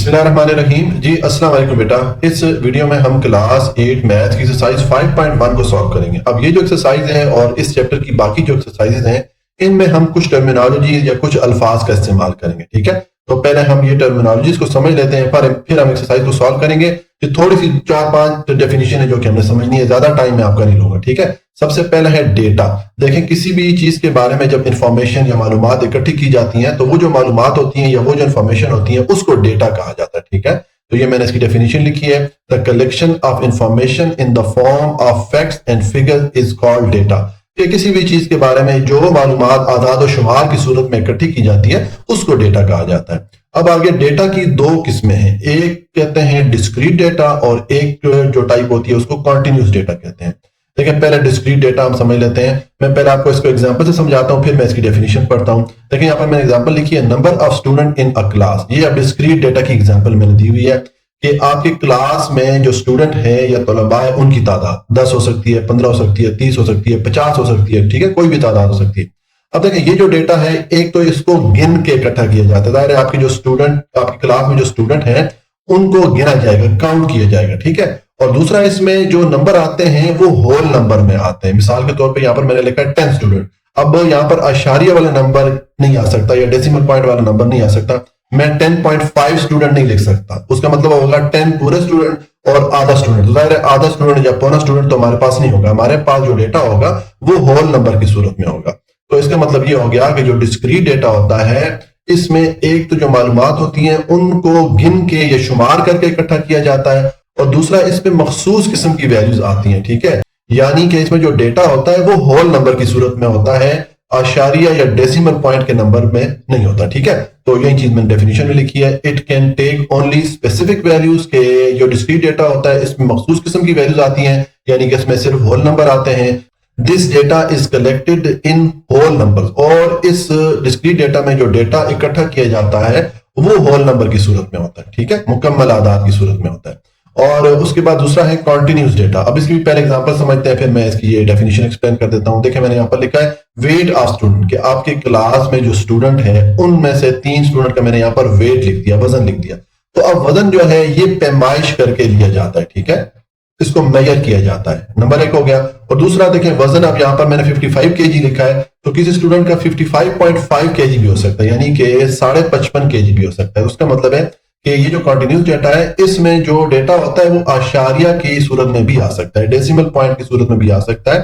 बिस्मिल्लाहिर्रहमानिर्रहीम। जी अस्सलाम वालेकुम बेटा। इस वीडियो में हम क्लास 8 मैथ की एक्सरसाइज 5.1 को सॉल्व करेंगे। अब ये जो एक्सरसाइज है और इस चैप्टर की बाकी जो एक्सरसाइजेज हैं इनमें हम कुछ टर्मिनोलॉजी या कुछ अल्फाज का इस्तेमाल करेंगे। ठीक है, तो पहले हम ये टर्मिनोलॉजीज को समझ लेते हैं, पर फिर हम एक्सरसाइज को सॉल्व करेंगे। ये थोड़ी सी 4-5 डेफिनेशन है जो कि हमने समझनी है, ज्यादा टाइम मैं आपका नहीं लूंगा। ठीक है, सबसे पहला है डेटा। देखें, किसी भी चीज के बारे में जब इंफॉर्मेशन या मालूमात इकट्ठी की जाती हैं तो वो जो मालूमात होती हैं या वो जो इंफॉर्मेशन होती है उसको डेटा कहा जाता है। ठीक है, तो ये मैंने इसकी डेफिनेशन लिखी है। The collection of information in the form of facts and figure is called data. कि किसी भी चीज के बारे में जो मालूमात आदाद और शुमार की सूरत में इकट्ठी की जाती है उसको डेटा कहा जाता है। अब आगे डेटा की दो किस्में हैं, एक कहते हैं डिस्क्रीट डेटा और एक जो टाइप होती है उसको कॉन्टिन्यूस डेटा कहते हैं। देखिए, पहले डिस्क्रीट डेटा हम समझ लेते हैं। मैं पहले आपको इसको एग्जांपल से समझाता हूं, फिर मैं इसकी डेफिनेशन पढ़ता हूं। देखिए, यहाँ पर मैंने एग्जांपल लिखी है, number of student in a class. ये अब डिस्क्रीट डेटा की एग्जांपल मैंने दी हुई है कि आपके क्लास में जो स्टूडेंट है या तलबा है उनकी तादाद 10 हो सकती है, 15 हो सकती है, 30 हो सकती है, 50 हो सकती है। ठीक है, कोई भी तादाद हो सकती है। अब देखिए, ये जो डेटा है एक तो इसको गिन के इकट्ठा किया जाता है। जाहिर है आपके जो स्टूडेंट, आपकी क्लास में जो स्टूडेंट हैं उनको गिना जाएगा, काउंट किया जाएगा। ठीक है, और दूसरा इसमें जो नंबर आते हैं वो होल नंबर में आते हैं। मिसाल के तौर पे यहाँ पर मैंने लिखा है 10 स्टूडेंट। अब यहाँ पर आशारिया वाला नंबर नहीं आ सकता या डेसिमल पॉइंट वाला नंबर नहीं आ सकता। मैं 10.5 स्टूडेंट नहीं लिख सकता, उसका मतलब होगा 10 पूरे स्टूडेंट और आधा स्टूडेंट। तो जाहिर है आधा स्टूडेंट या पौना स्टूडेंट तो हमारे पास नहीं होगा, हमारे पास जो डेटा होगा वो होल नंबर की सूरत में होगा। तो इसका मतलब ये हो गया कि जो डिस्क्रीट डेटा होता है इसमें एक तो जो मालूमात होती हैं उनको गिन के या शुमार करके इकट्ठा किया जाता है, और दूसरा इस पे मखसूस किस्म की वैल्यूज आती हैं। ठीक है, यानी कि इसमें जो डेटा होता है वो होल नंबर की सूरत में होता है, आशारिया या डेसिमल पॉइंट के नंबर में नहीं होता। ठीक है, तो यही चीज मैंने डेफिनेशन में लिखी है। It can take only specific values के जो डिस्क्रीट डेटा होता है इसमें मखसूस किस्म की वैल्यूज आती हैं, यानी कि इसमें सिर्फ होल नंबर आते हैं। This data is collected in whole number, और इस डिस्क्रीट डेटा में जो डेटा इकट्ठा किया जाता है वो होल नंबर की सूरत में होता है। ठीक है, मुकम्मल आदाद की सूरत में होता है। और उसके बाद दूसरा है कॉन्टिन्यूस डेटा। अब इसकी भी पहले एग्जांपल समझते हैं, फिर मैं इसकी ये डेफिनेशन एक्सप्लेन कर देता हूं। देखिए, मैंने यहाँ पर लिखा है वेट ऑफ स्टूडेंट, कि आपके क्लास में जो स्टूडेंट है उनमें से 3 स्टूडेंट का मैंने यहाँ पर वेट लिख दिया, वजन लिख दिया। तो अब वजन जो है ये पैमाइश करके लिया जाता है। ठीक है, इसको मेजर किया जाता है, नंबर 1 हो गया। और दूसरा देखें, वजन अब यहाँ पर मैंने 55 kg लिखा है, तो किसी स्टूडेंट का 55.5 kg भी हो सकता है, यानी कि 55.5 kg भी हो सकता है। उसका मतलब है कि ये जो कॉन्टिन्यूस डेटा है इसमें जो डेटा होता है वो आशारिया की सूरत में भी आ सकता है, डेसिमल पॉइंट की सूरत में भी आ सकता है।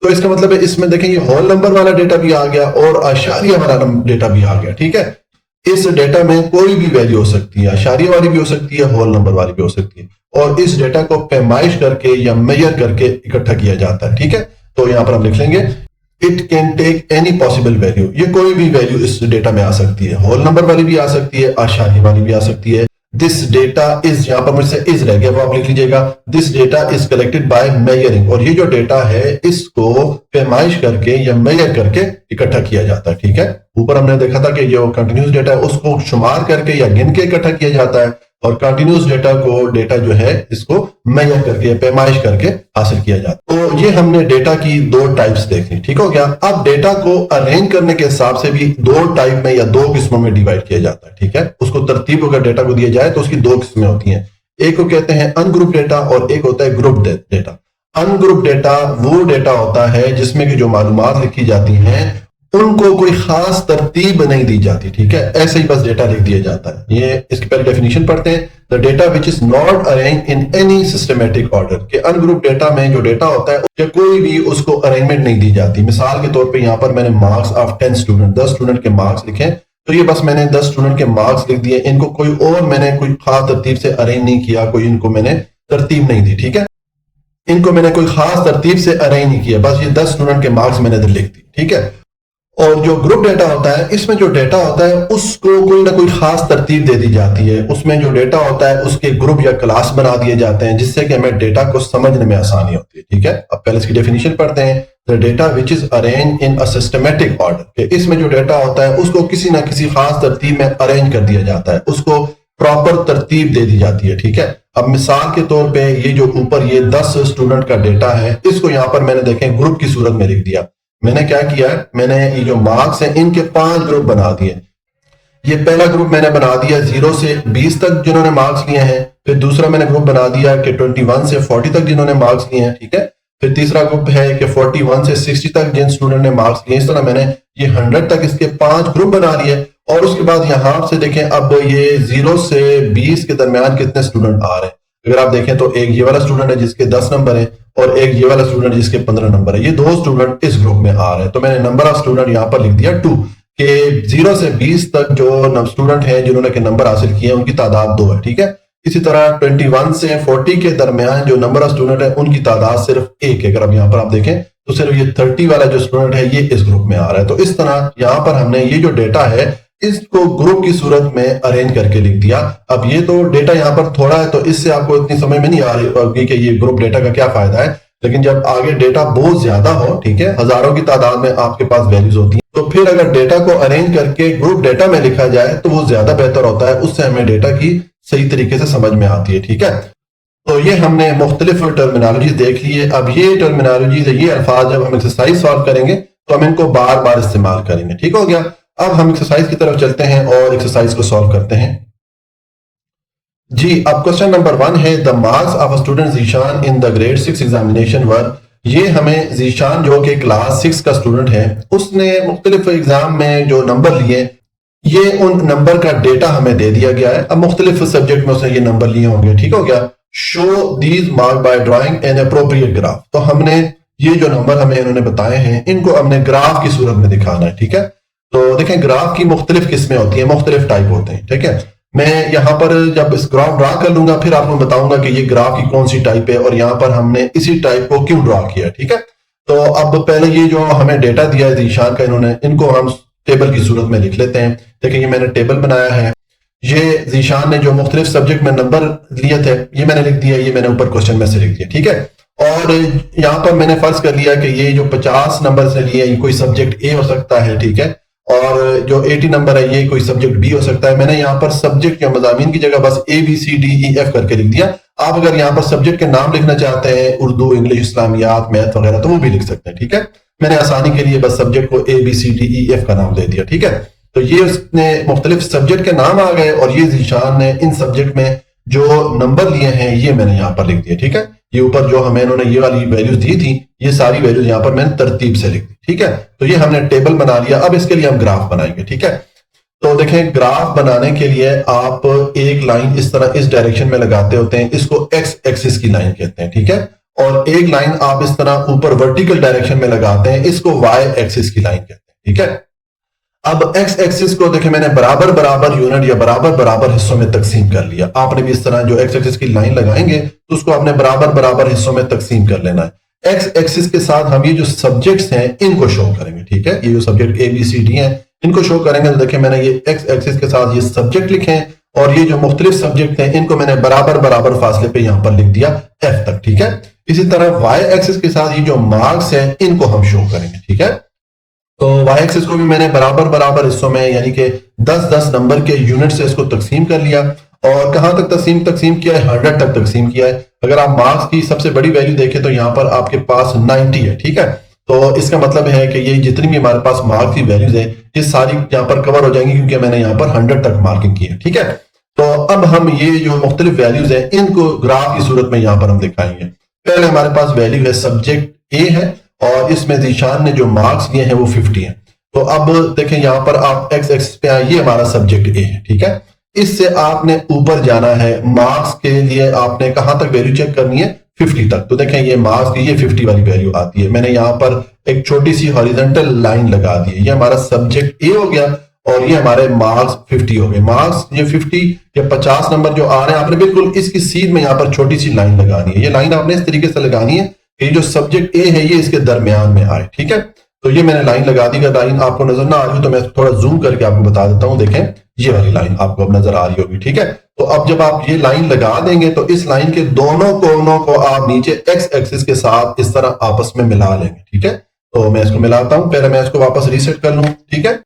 तो इसका मतलब है इसमें देखें ये होल नंबर वाला डेटा भी आ गया और आशारिया वाला डेटा भी आ गया। ठीक है, इस डेटा में कोई भी वैल्यू हो सकती है, आशारिया वाली भी हो सकती है, होल नंबर वाली भी हो सकती है, और इस डेटा को पैमाइश करके या मेजर करके इकट्ठा किया जाता है। ठीक है, तो यहां पर हम लिख लेंगे it can take any possible value. ये कोई भी वैल्यू इस डेटा में आ सकती है, होल नंबर वाली भी आ सकती है, आशारिया वाली भी आ सकती है। दिस डेटा इज, यहां पर मुझसे इज रह गया वो आप लिख लीजिएगा। This data is collected by measuring, और ये जो डेटा है इसको पैमाइश करके या मेजर करके इकट्ठा किया जाता है। ठीक है, ऊपर हमने देखा था कि जो कंटिन्यूस डेटा है उसको शुमार करके या गिन के इकट्ठा किया जाता है, और कंटिन्यूस डेटा को, डेटा जो है इसको मेजर करके, पैमाइश करके हासिल किया जाता है। तो ये हमने डेटा की 2 टाइप्स देख ली। ठीक हो गया। अब डेटा को अरेंज करने के हिसाब से भी 2 टाइप में या 2 किस्मों में डिवाइड किया जाता है। ठीक है, उसको तरतीब अगर डेटा को दिया जाए तो उसकी 2 किस्में होती हैं। एक को कहते हैं अनग्रुप डेटा और एक होता है ग्रुप डेटा। अनग्रुप डेटा वो डेटा होता है जिसमें की जो मालूमात लिखी जाती हैं उनको कोई खास तरतीब नहीं दी जाती। ठीक है, ऐसे ही बस डेटा लिख दिया जाता है। ये इसकी पहले डेफिनेशन पढ़ते हैं। The data which is not arrange in any systematic order, के अनग्रुप डेटा में जो डेटा होता है कोई भी उसको अरेंजमेंट नहीं दी जाती। मिसाल के तौर पे यहाँ पर मैंने मार्क्स ऑफ 10 स्टूडेंट, 10 स्टूडेंट के मार्क्स लिखे, तो ये बस मैंने 10 स्टूडेंट के मार्क्स लिख दिए, इनको कोई और मैंने कोई खास तरतीब से अरेंज नहीं किया, कोई इनको मैंने तरतीब नहीं दी। ठीक है, इनको मैंने कोई खास तरतीब से अरेंज नहीं किया, बस ये 10 स्टूडेंट के मार्क्स मैंने इधर लिख दी। ठीक है, और जो ग्रुप डेटा होता है इसमें जो डेटा होता है उसको कोई ना कोई खास तरतीब दे दी जाती है। उसमें जो डेटा होता है उसके ग्रुप या क्लास बना दिए जाते हैं जिससे कि हमें डेटा को समझने में आसानी होती है। ठीक है, अब पहले इसकी डेफिनेशन पढ़ते हैं। The data which is arrange in a systematic order, इसमें जो डेटा होता है उसको किसी ना किसी खास तरतीब में अरेंज कर दिया जाता है, उसको प्रॉपर तरतीब दे दी जाती है। ठीक है, अब मिसाल के तौर पे ये जो ऊपर ये 10 स्टूडेंट का डेटा है इसको यहाँ पर मैंने देखें ग्रुप की सूरत में लिख दिया। मैंने क्या किया है, मैंने ये जो मार्क्स हैं इनके 5 ग्रुप बना दिए। ये पहला ग्रुप मैंने बना दिया 0 से 20 तक जिन्होंने मार्क्स लिए हैं, फिर दूसरा मैंने ग्रुप बना दिया कि 21 से 40 तक जिन्होंने मार्क्स लिए हैं, ठीक है। फिर तीसरा ग्रुप है कि 41 से 60 तक जिन स्टूडेंट ने मार्क्स लिए। इस तरह मैंने ये 100 तक इसके 5 ग्रुप बना लिए। और उसके बाद यहां से देखें अब ये 0 से 20 के दरमियान कितने स्टूडेंट आ रहे हैं। अगर आप देखें तो एक ये वाला स्टूडेंट है जिसके 10 नंबर है और एक ये वाला स्टूडेंट जिसके 15 नंबर है। ये दो स्टूडेंट इस ग्रुप में आ रहे हैं, तो मैंने नंबर ऑफ स्टूडेंट यहां पर लिख दिया 2 कि 0 से 20 तक जो स्टूडेंट हैं जिन्होंने के नंबर हासिल किए उनकी तादाद 2 है, ठीक है। इसी तरह 21 से 40 के दरमियान जो नंबर ऑफ स्टूडेंट है उनकी तादाद सिर्फ 1 है। अगर अब यहाँ पर आप देखें तो सिर्फ ये 30 वाला जो स्टूडेंट है ये इस ग्रुप में आ रहा है। तो इस तरह यहाँ पर हमने ये जो डेटा है इसको ग्रुप की सूरत में अरेंज करके लिख दिया। अब ये तो डेटा यहाँ पर थोड़ा है, तो इससे आपको इतनी समझ में नहीं आ रही होगी कि ये ग्रुप डेटा का क्या फायदा है, लेकिन जब आगे डेटा बहुत ज्यादा हो, ठीक है, हजारों की तादाद में आपके पास वैल्यूज होती हैं, तो फिर अगर डेटा को अरेंज करके ग्रुप डेटा में लिखा जाए तो वो ज्यादा बेहतर होता है। उससे हमें डेटा की सही तरीके से समझ में आती है, ठीक है। तो ये हमने मुख्तलिफ टर्मिनोलॉजी देख ली है। अब ये टर्मिनोलॉजी ये अल्फाज जब हम एक्सरसाइज सॉल्व करेंगे तो हम इनको बार बार इस्तेमाल करेंगे, ठीक हो गया। अब हम एक्सरसाइज की तरफ चलते हैं और एक्सरसाइज को सॉल्व करते हैं जी। अब क्वेश्चन नंबर 1 है the marks of a student Zeeshan in the grade 6 examination were. ये हमें जीशान जो कि क्लास 6 का स्टूडेंट है उसने मुख्तलिफ एग्जाम में जो नंबर लिए ये उन नंबर का डेटा हमें दे दिया गया है। अब मुख्तलिफ सब्जेक्ट में उसने ये नंबर लिए होंगे, ठीक हो गया। Show these mark by drawing an appropriate graph. तो हमने ये जो नंबर हमें इन्होंने बताए हैं इनको हमने ग्राफ की सूरत में दिखाना है, ठीक है। तो देखें ग्राफ की मुख्तलिफ किस्में होती हैं, मुख्तलिफ टाइप होते हैं, ठीक है। मैं यहाँ पर जब इस ग्राफ ड्रा कर लूंगा फिर आपको बताऊंगा कि ये ग्राफ की कौन सी टाइप है और यहाँ पर हमने इसी टाइप को क्यों ड्रा किया, ठीक है। तो अब पहले ये जो हमें डेटा दिया है जीशान का इन्होंने, इनको हम टेबल की सूरत में लिख लेते हैं। देखिए ये मैंने टेबल बनाया है। ये जीशान ने जो मुख्तलिफ सब्जेक्ट में नंबर लिए थे ये मैंने लिख दिया, ये मैंने ऊपर क्वेश्चन में से लिख दिया, ठीक है। और यहाँ पर मैंने फर्ज कर लिया कि ये जो 50 नंबर से लिए ये कोई सब्जेक्ट ए हो सकता है, ठीक है, और जो 80 नंबर है ये कोई सब्जेक्ट बी हो सकता है। मैंने यहाँ पर सब्जेक्ट या मज़ामीन की जगह बस ABCDEF करके लिख दिया। आप अगर यहाँ पर सब्जेक्ट के नाम लिखना चाहते हैं, उर्दू, इंग्लिश, इस्लामियात, मैथ वगैरह, तो वो भी लिख सकते हैं, ठीक है। मैंने आसानी के लिए बस सब्जेक्ट को ABCDEF का नाम दे दिया, ठीक है। तो ये उसने मुख्तलिफ सब्जेक्ट के नाम आ गए और ये जीशान ने इन सब्जेक्ट में जो नंबर लिए हैं ये मैंने यहाँ पर लिख दिया, ठीक है। ये ऊपर जो हमें इन्होंने ये वाली वैल्यूज दी थी ये सारी वैल्यूज यहाँ पर मैंने तरतीब से लिख दी, ठीक है। तो ये हमने टेबल बना लिया। अब इसके लिए हम ग्राफ बनाएंगे, ठीक है। तो देखें ग्राफ बनाने के लिए आप एक लाइन इस तरह इस डायरेक्शन में लगाते होते हैं, इसको एक्स एक्सिस की लाइन कहते हैं, ठीक है। और एक लाइन आप इस तरह ऊपर वर्टिकल डायरेक्शन में लगाते हैं, इसको वाई एक्सिस की लाइन कहते हैं, ठीक है। अब एक्स एक्सिस को देखें मैंने बराबर बराबर यूनिट या बराबर बराबर हिस्सों में तकसीम कर लिया। आपने भी इस तरह जो एक्स एक्सिस की लाइन लगाएंगे तो उसको आपने बराबर बराबर हिस्सों में तकसीम कर लेना है। एक्स एक्सिस के साथ हम ये जो सब्जेक्ट्स हैं इनको शो करेंगे, ठीक है। ये जो सब्जेक्ट ABCD हैं इनको शो करेंगे। तो देखिए मैंने ये एक्स एक्सिस के साथ ये सब्जेक्ट लिखे हैं और ये जो मुख्तलिफ सब्जेक्ट हैं इनको मैंने बराबर बराबर फासले पे यहाँ पर लिख दिया F तक, ठीक है। इसी तरह वाई एक्सिस के साथ ये जो मार्क्स हैं इनको हम शो करेंगे, ठीक है। तो वाई एक्सिस को भी मैंने बराबर बराबर हिस्सों में यानी कि 10-10 नंबर के यूनिट से इसको तकसीम कर लिया। और कहां तक तकसीम किया है? 100 तक तकसीम किया है। अगर आप मार्क्स की सबसे बड़ी वैल्यू देखें तो यहाँ पर आपके पास 90 है, ठीक है। तो इसका मतलब है कि ये जितनी भी हमारे पास मार्क्स की वैल्यूज है ये सारी यहाँ पर कवर हो जाएंगी क्योंकि मैंने यहाँ पर 100 तक मार्किंग की है, ठीक है। तो अब हम ये जो मुख्तलिफ वैल्यूज है इनको ग्राफ की सूरत में यहाँ पर हम दिखाएंगे। पहले हमारे पास वैल्यू है सब्जेक्ट A है और इसमें जीशान ने जो मार्क्स लिए हैं वो 50 हैं। तो अब देखें यहाँ पर आप एक्स एक्सिस पे आए, ये हमारा सब्जेक्ट A है, ठीक है। इससे आपने ऊपर जाना है। मार्क्स के लिए आपने कहां तक वैल्यू चेक करनी है? 50 तक। तो देखें ये मार्क्स की ये 50 वाली वैल्यू आती है। मैंने यहाँ पर एक छोटी सी हॉरिजॉन्टल लाइन लगा दी है। ये हमारा सब्जेक्ट A हो गया और ये हमारे मार्क्स 50 हो गए। मार्क्स ये 50 या 50 नंबर जो आ रहे हैं आपने बिल्कुल इसकी सीध में यहाँ पर छोटी सी लाइन लगानी है। ये लाइन आपने इस तरीके से लगानी है कि जो सब्जेक्ट A है ये इसके दरमियान में आए, ठीक है। तो ये मैंने लाइन लगा दी। अगर लाइन आपको नजर ना आ रही हो तो मैं थोड़ा जूम करके आपको बता देता हूं। देखें ये वाली लाइन आपको अब नजर आ रही होगी, ठीक है। तो अब जब आप ये लाइन लगा देंगे तो इस लाइन के दोनों कोनों को आप नीचे एक्स एक्सिस के साथ इस तरह आपस में मिला लेंगे, ठीक है। तो मैं इसको मिलाता हूं। पहले मैं इसको वापस रीसेट कर लूं, ठीक है।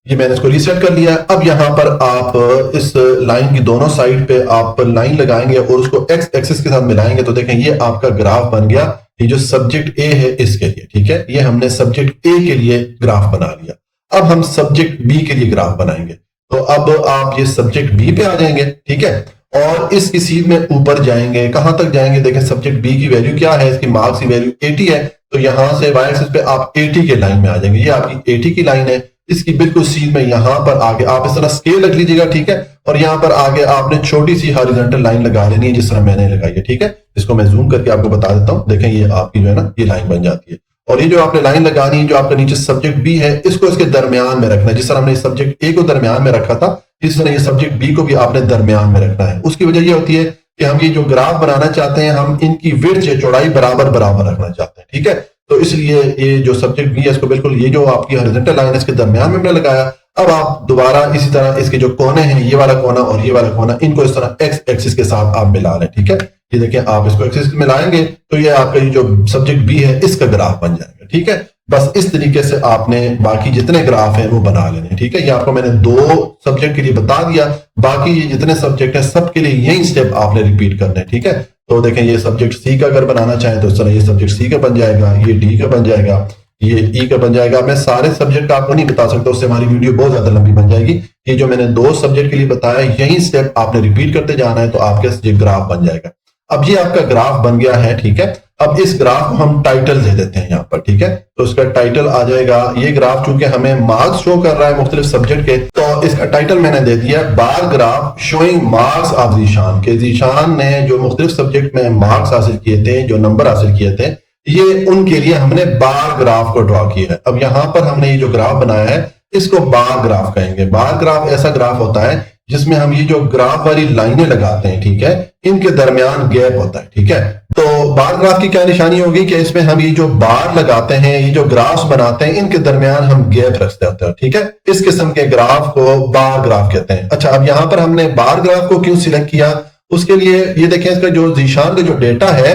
ये मैंने इसको रीसेट कर लिया। अब यहां पर आप इस लाइन की दोनों साइड पे आप लाइन लगाएंगे और उसको एक्स एक्सिस के साथ मिलाएंगे तो देखें ये आपका ग्राफ बन गया। ये जो सब्जेक्ट A है इसके लिए, ठीक है। ये हमने सब्जेक्ट A के लिए ग्राफ बना लिया। अब हम सब्जेक्ट B के लिए ग्राफ बनाएंगे। तो अब आप ये सब्जेक्ट बी पे आ जाएंगे, ठीक है, और इसकी सीध में ऊपर जाएंगे। कहां तक जाएंगे? देखें सब्जेक्ट बी की वैल्यू क्या है, इसकी मार्क्स की वैल्यू 80 है, तो यहां से वाई एक्सिस पे आप 80 के लाइन में आ जाएंगे। ये आपकी 80 की लाइन है, इसकी बिल्कुल सीध में यहां पर आगे आप इस तरह स्केल रख लीजिएगा, ठीक है, और यहां पर आगे आपने छोटी सी हॉरिजॉन्टल लाइन लगा लेनी है जिस तरह मैंने लगाई है, ठीक है। इसको मैं जूम करके आपको बता देता हूं। देखें ये आपकी जो है ना ये लाइन बन जाती है, और ये जो आपने लाइन लगानी है, जो आपका नीचे सब्जेक्ट बी है, इसको इसके दरमियान में रखना है। जिस तरह हमने सब्जेक्ट ए को दरमियान में रखा था, इस तरह ये सब्जेक्ट बी को भी आपने दरमियान में रखना है। उसकी वजह ये होती है कि हम ये जो ग्राफ बनाना चाहते हैं, हम इनकी विड्थ या चौड़ाई बराबर बराबर रखना चाहते हैं, ठीक है। तो इसलिए ये जो सब्जेक्ट बी है, इसको बिल्कुल ये जो आपकी हॉरिजॉन्टल लाइन है इसके दरमियान में हमने लगाया। अब आप दोबारा इसी तरह इसके जो कोने हैं, ये वाला कोना और ये वाला कोना, इनको इस तरह एक्स एक्सिस के साथ आप मिला लें, ठीक है। ये देखिए आप इसको एक्सिस में मिलाएंगे तो ये आपका ये जो सब्जेक्ट बी है इसका ग्राफ बन जाएगा, ठीक है। बस इस तरीके से आपने बाकी जितने ग्राफ हैं वो बना लेने, ठीक है। ये आपको मैंने 2 सब्जेक्ट के लिए बता दिया, बाकी ये जितने सब्जेक्ट हैं सबके लिए यही स्टेप आपने रिपीट करने, ठीक है। तो देखें ये सब्जेक्ट सी का अगर बनाना चाहें तो इस तरह ये सब्जेक्ट सी का बन जाएगा, ये डी का बन जाएगा, ये ई का बन जाएगा। मैं सारे सब्जेक्ट आपको नहीं बता सकता, उससे हमारी वीडियो बहुत ज्यादा लंबी बन जाएगी। ये जो मैंने 2 सब्जेक्ट के लिए बताया, यही स्टेप आपने रिपीट करते जाना है, तो आपके ये ग्राफ बन जाएगा। अब ये आपका ग्राफ बन गया है, ठीक है। अब इस ग्राफ को हम टाइटल दे देते हैं यहाँ पर, ठीक है। तो इसका टाइटल आ जाएगा, ये ग्राफ चूंकि हमें मार्क्स शो कर रहा है मुख्तलिफ सब्जेक्ट के, तो इसका टाइटल मैंने दे दिया बार graph showing marks of Zeeshan, के जीशान ने जो मुख्तलिफ सब्जेक्ट में मार्क्स हासिल किए थे, जो नंबर हासिल किए थे, ये उनके लिए हमने बार ग्राफ को ड्रॉ किया है। अब यहां पर हमने ये जो ग्राफ बनाया है इसको बार ग्राफ कहेंगे। बार ग्राफ ऐसा ग्राफ होता है जिसमें हम ये जो ग्राफ वाली लाइनें लगाते हैं, ठीक है, इनके दरमियान गैप होता है, ठीक है। तो बार ग्राफ की क्या निशानी होगी कि इसमें हम ये जो बार लगाते हैं, ये जो ग्राफ्स बनाते हैं, इनके दरमियान हम गैप रखते होते हैं, ठीक है। इस किस्म के ग्राफ को बार ग्राफ कहते हैं। अच्छा, अब यहां पर हमने बार ग्राफ को क्यों सिलेक्ट किया, उसके लिए ये देखें इसका जो जीशान का जो डेटा है,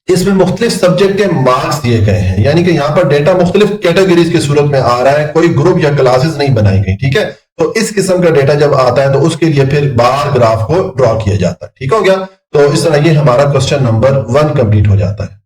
इसमें मुख्तलिफ सब्जेक्ट के मार्क्स दिए गए हैं, यानी कि यहाँ पर डेटा मुख्तलिफ कैटेगरीज की सूरत में आ रहा है, कोई ग्रुप या क्लासेस नहीं बनाई गई, ठीक है। तो इस किस्म का डेटा जब आता है तो उसके लिए फिर बार ग्राफ को ड्रॉ किया जाता है, ठीक हो गया। तो इस तरह ये हमारा क्वेश्चन नंबर 1 कंप्लीट हो जाता है।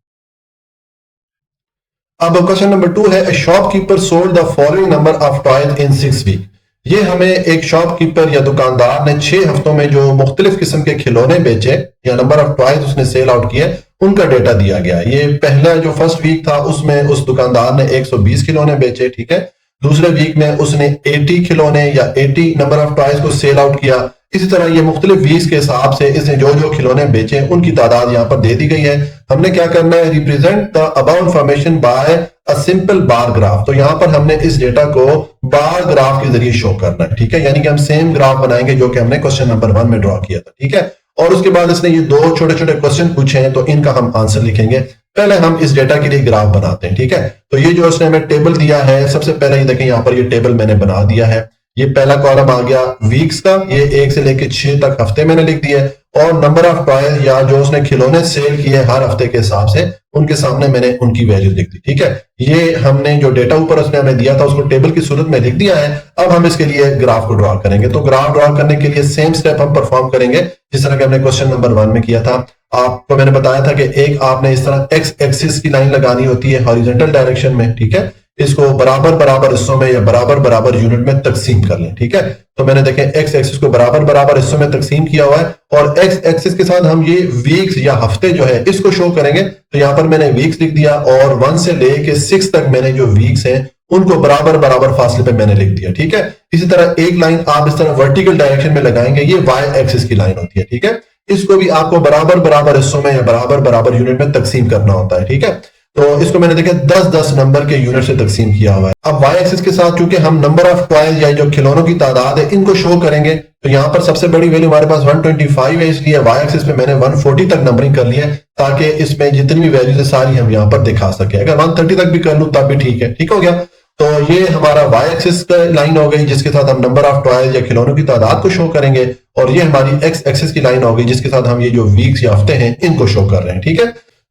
अब क्वेश्चन नंबर 2 है, shopkeeper sold the following number of toys in 6 week. ये हमें एक शॉपकीपर या दुकानदार ने 6 हफ्तों में जो मुख्तलिफ किस्म के खिलौने बेचे या नंबर ऑफ टॉयज उसने सेल आउट किए, उनका डेटा दिया गया। ये पहला जो फर्स्ट वीक था उसमें उस दुकानदार ने 120 खिलौने बेचे, ठीक है। दूसरे वीक में उसने 80 खिलौने या 80 नंबर ऑफ टॉयज को सेल आउट किया। इसी तरह ये मुख्तलिफ वीक्स के हिसाब से इसने जो जो खिलौने बेचे उनकी तादाद यहाँ पर दे दी गई है। हमने क्या करना है, represent the above information bye a simple bar graph. तो यहाँ पर हमने इस डेटा को बार ग्राफ के जरिए शो करना है, ठीक है। यानी कि हम सेम ग्राफ बनाएंगे जो कि हमने क्वेश्चन नंबर 1 में ड्रॉ किया था, ठीक है। और उसके बाद इसने ये 2 छोटे छोटे क्वेश्चन पूछे हैं, तो इनका हम आंसर लिखेंगे। पहले हम इस डेटा के लिए ग्राफ बनाते हैं, ठीक है। तो ये जो उसने हमें टेबल दिया है, सबसे पहले ये देखें यहाँ पर ये टेबल मैंने बना दिया है। ये पहला कॉलम आ गया वीक्स का, ये 1 से लेकर 6 तक हफ्ते मैंने लिख दिया है, और नंबर ऑफ टॉयज या जो उसने खिलौने सेल किए हर हफ्ते के हिसाब से उनके सामने मैंने उनकी वैल्यू लिख दी, ठीक है। ये हमने जो डेटा ऊपर उसने हमें दिया था उसको टेबल की सूरत में लिख दिया है। अब हम इसके लिए ग्राफ को ड्रॉ करेंगे। तो ग्राफ ड्रॉ करने के लिए सेम स्टेप हम परफॉर्म करेंगे जिस तरह के हमने क्वेश्चन नंबर 1 में किया था। आपको मैंने बताया था कि एक आपने इस तरह एक्स एक्सिस की लाइन लगानी होती है हॉरिजॉन्टल डायरेक्शन में, ठीक है। इसको बराबर बराबर हिस्सों में या बराबर बराबर यूनिट में तकसीम कर लें, ठीक है। तो मैंने देखें एक्स एक्सिस को बराबर बराबर हिस्सों में तकसीम किया हुआ है, और एक्स एक्सिस के साथ हम ये वीक्स या हफ्ते जो है इसको शो करेंगे। तो यहां पर मैंने वीक्स लिख दिया, और 1 से लेके 6 तक मैंने जो वीक्स हैं उनको बराबर बराबर फासले पे मैंने लिख दिया, ठीक है। इसी तरह एक लाइन आप इस तरह वर्टिकल डायरेक्शन में लगाएंगे, ये वाई एक्सिस की लाइन होती है, ठीक है। इसको भी आपको बराबर बराबर हिस्सों में या बराबर बराबर यूनिट में तकसीम करना होता है, ठीक है। तो इसको मैंने देखा 10-10 नंबर के यूनिट से तकसीम किया हुआ है। अब वाई एक्सिस के साथ चूंकि हम नंबर ऑफ टॉयज या जो खिलौनों की तादाद है इनको शो करेंगे, तो यहाँ पर सबसे बड़ी वैल्यू हमारे पास 125 है, इसलिए वाई एक्सिस पे मैंने 140 तक नंबरिंग कर लिया है, ताकि इसमें जितनी भी वैल्यूज है सारी हम यहाँ पर दिखा सके। अगर 130 तक भी कर लूं तब भी ठीक है, ठीक हो गया। तो ये हमारा वाई एक्सिस का लाइन हो गई जिसके साथ हम नंबर ऑफ टॉयज या खिलौनों की तादाद को शो करेंगे, और ये हमारी एक्स एक्सिस की लाइन हो गई जिसके साथ हम ये जो वीक्स या हफ्ते हैं इनको शो कर रहे हैं, ठीक है।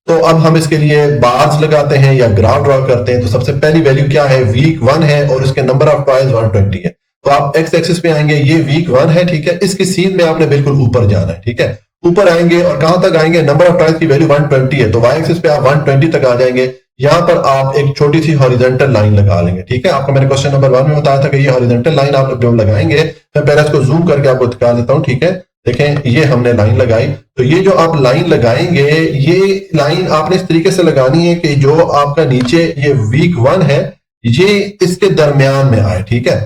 तो अब हम इसके लिए बार्स लगाते हैं या ग्राफ ड्रॉ करते हैं। तो सबसे पहली वैल्यू क्या है, वीक 1 है, और इसके नंबर ऑफ टॉयज 120 है। तो आप एक्स एक्सिस पे आएंगे, ये वीक 1 है, ठीक है। इसकी सीध में आपने बिल्कुल ऊपर जाना है, ठीक है। ऊपर आएंगे और कहां तक आएंगे, नंबर ऑफ टॉयज की वैल्यू 120 है, तो वाई एक्सिस पे आप 120 तक आ जाएंगे। यहाँ पर आप एक छोटी सी हॉरिजॉन्टल लाइन लगा लेंगे। ठीक है, आपको मैंने क्वेश्चन नंबर 1 में बताया था कि ये हॉरिजॉन्टल लाइन आप जब लगाएंगे, मैं पहले इसको जूम करके आपको दिखा देता हूँ। ठीक है, देखें ये हमने लाइन लगाई, तो ये जो आप लाइन लगाएंगे, ये लाइन आपने इस तरीके से लगानी है कि जो आपका नीचे ये वीक 1 है ये इसके दरमियान में आए। ठीक है,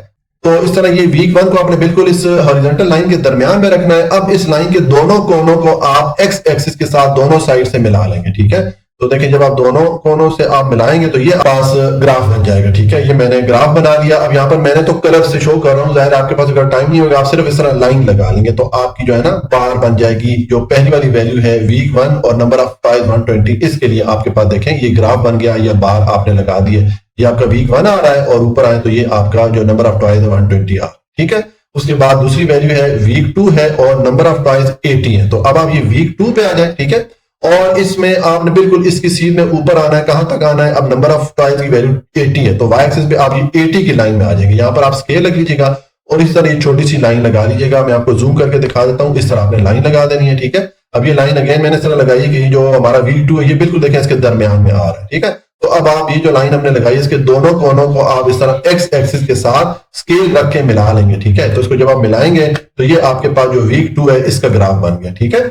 तो इस तरह ये वीक 1 को आपने बिल्कुल इस हॉरिजॉन्टल लाइन के दरमियान में रखना है। अब इस लाइन के दोनों कोनों को आप एक्स एक्सिस के साथ दोनों साइड से मिला लेंगे। ठीक है, तो देखिए जब आप दोनों कोनों से आप मिलाएंगे तो ये पास ग्राफ बन जाएगा। ठीक है, ये मैंने ग्राफ बना लिया। अब यहाँ पर मैंने तो कलर से शो कर रहा हूँ, जाहिर आपके पास अगर टाइम नहीं होगा, आप सिर्फ इस तरह लाइन लगा लेंगे तो आपकी जो है ना बार बन जाएगी। जो पहली वाली वैल्यू है वीक 1 और नंबर ऑफ टॉयज 120, इसके लिए आपके पास देखें ये ग्राफ बन गया, ये बार आपने लगा दिए, ये आपका वीक 1 आ रहा है और ऊपर आए तो ये आपका जो नंबर ऑफ टॉयज है 120 आ। ठीक है, उसके बाद दूसरी वैल्यू है वीक 2 है और नंबर ऑफ टॉयज 80 है। तो अब आप ये वीक 2 पे आ जाए। ठीक है, और इसमें आपने बिल्कुल इसकी सीध में ऊपर आना है, कहां तक आना है, अब नंबर ऑफ टॉयज की वैल्यू 80 है, तो वाई एक्सिस पे आप ये 80 की लाइन में आ जाएंगे। यहाँ पर आप स्केल लग लीजिएगा और इस तरह ये छोटी सी लाइन लगा लीजिएगा। मैं आपको जूम करके दिखा देता हूँ, इस तरह आपने लाइन लगा देनी है। ठीक है, अब ये लाइन अगेन मैंने इस तरह लगाई है कि जो हमारा वीक 2 है ये बिल्कुल देखें इसके दरमियान में आ रहा है। ठीक है, तो अब आप ये जो लाइन हमने लगाई इसके दोनों कोनों को आप इस तरह एक्स एक्सिस के साथ स्केल रख के मिला लेंगे। ठीक है, तो इसको जब आप मिलाएंगे तो ये आपके पास जो वीक 2 है इसका ग्राफ बन गया। ठीक है,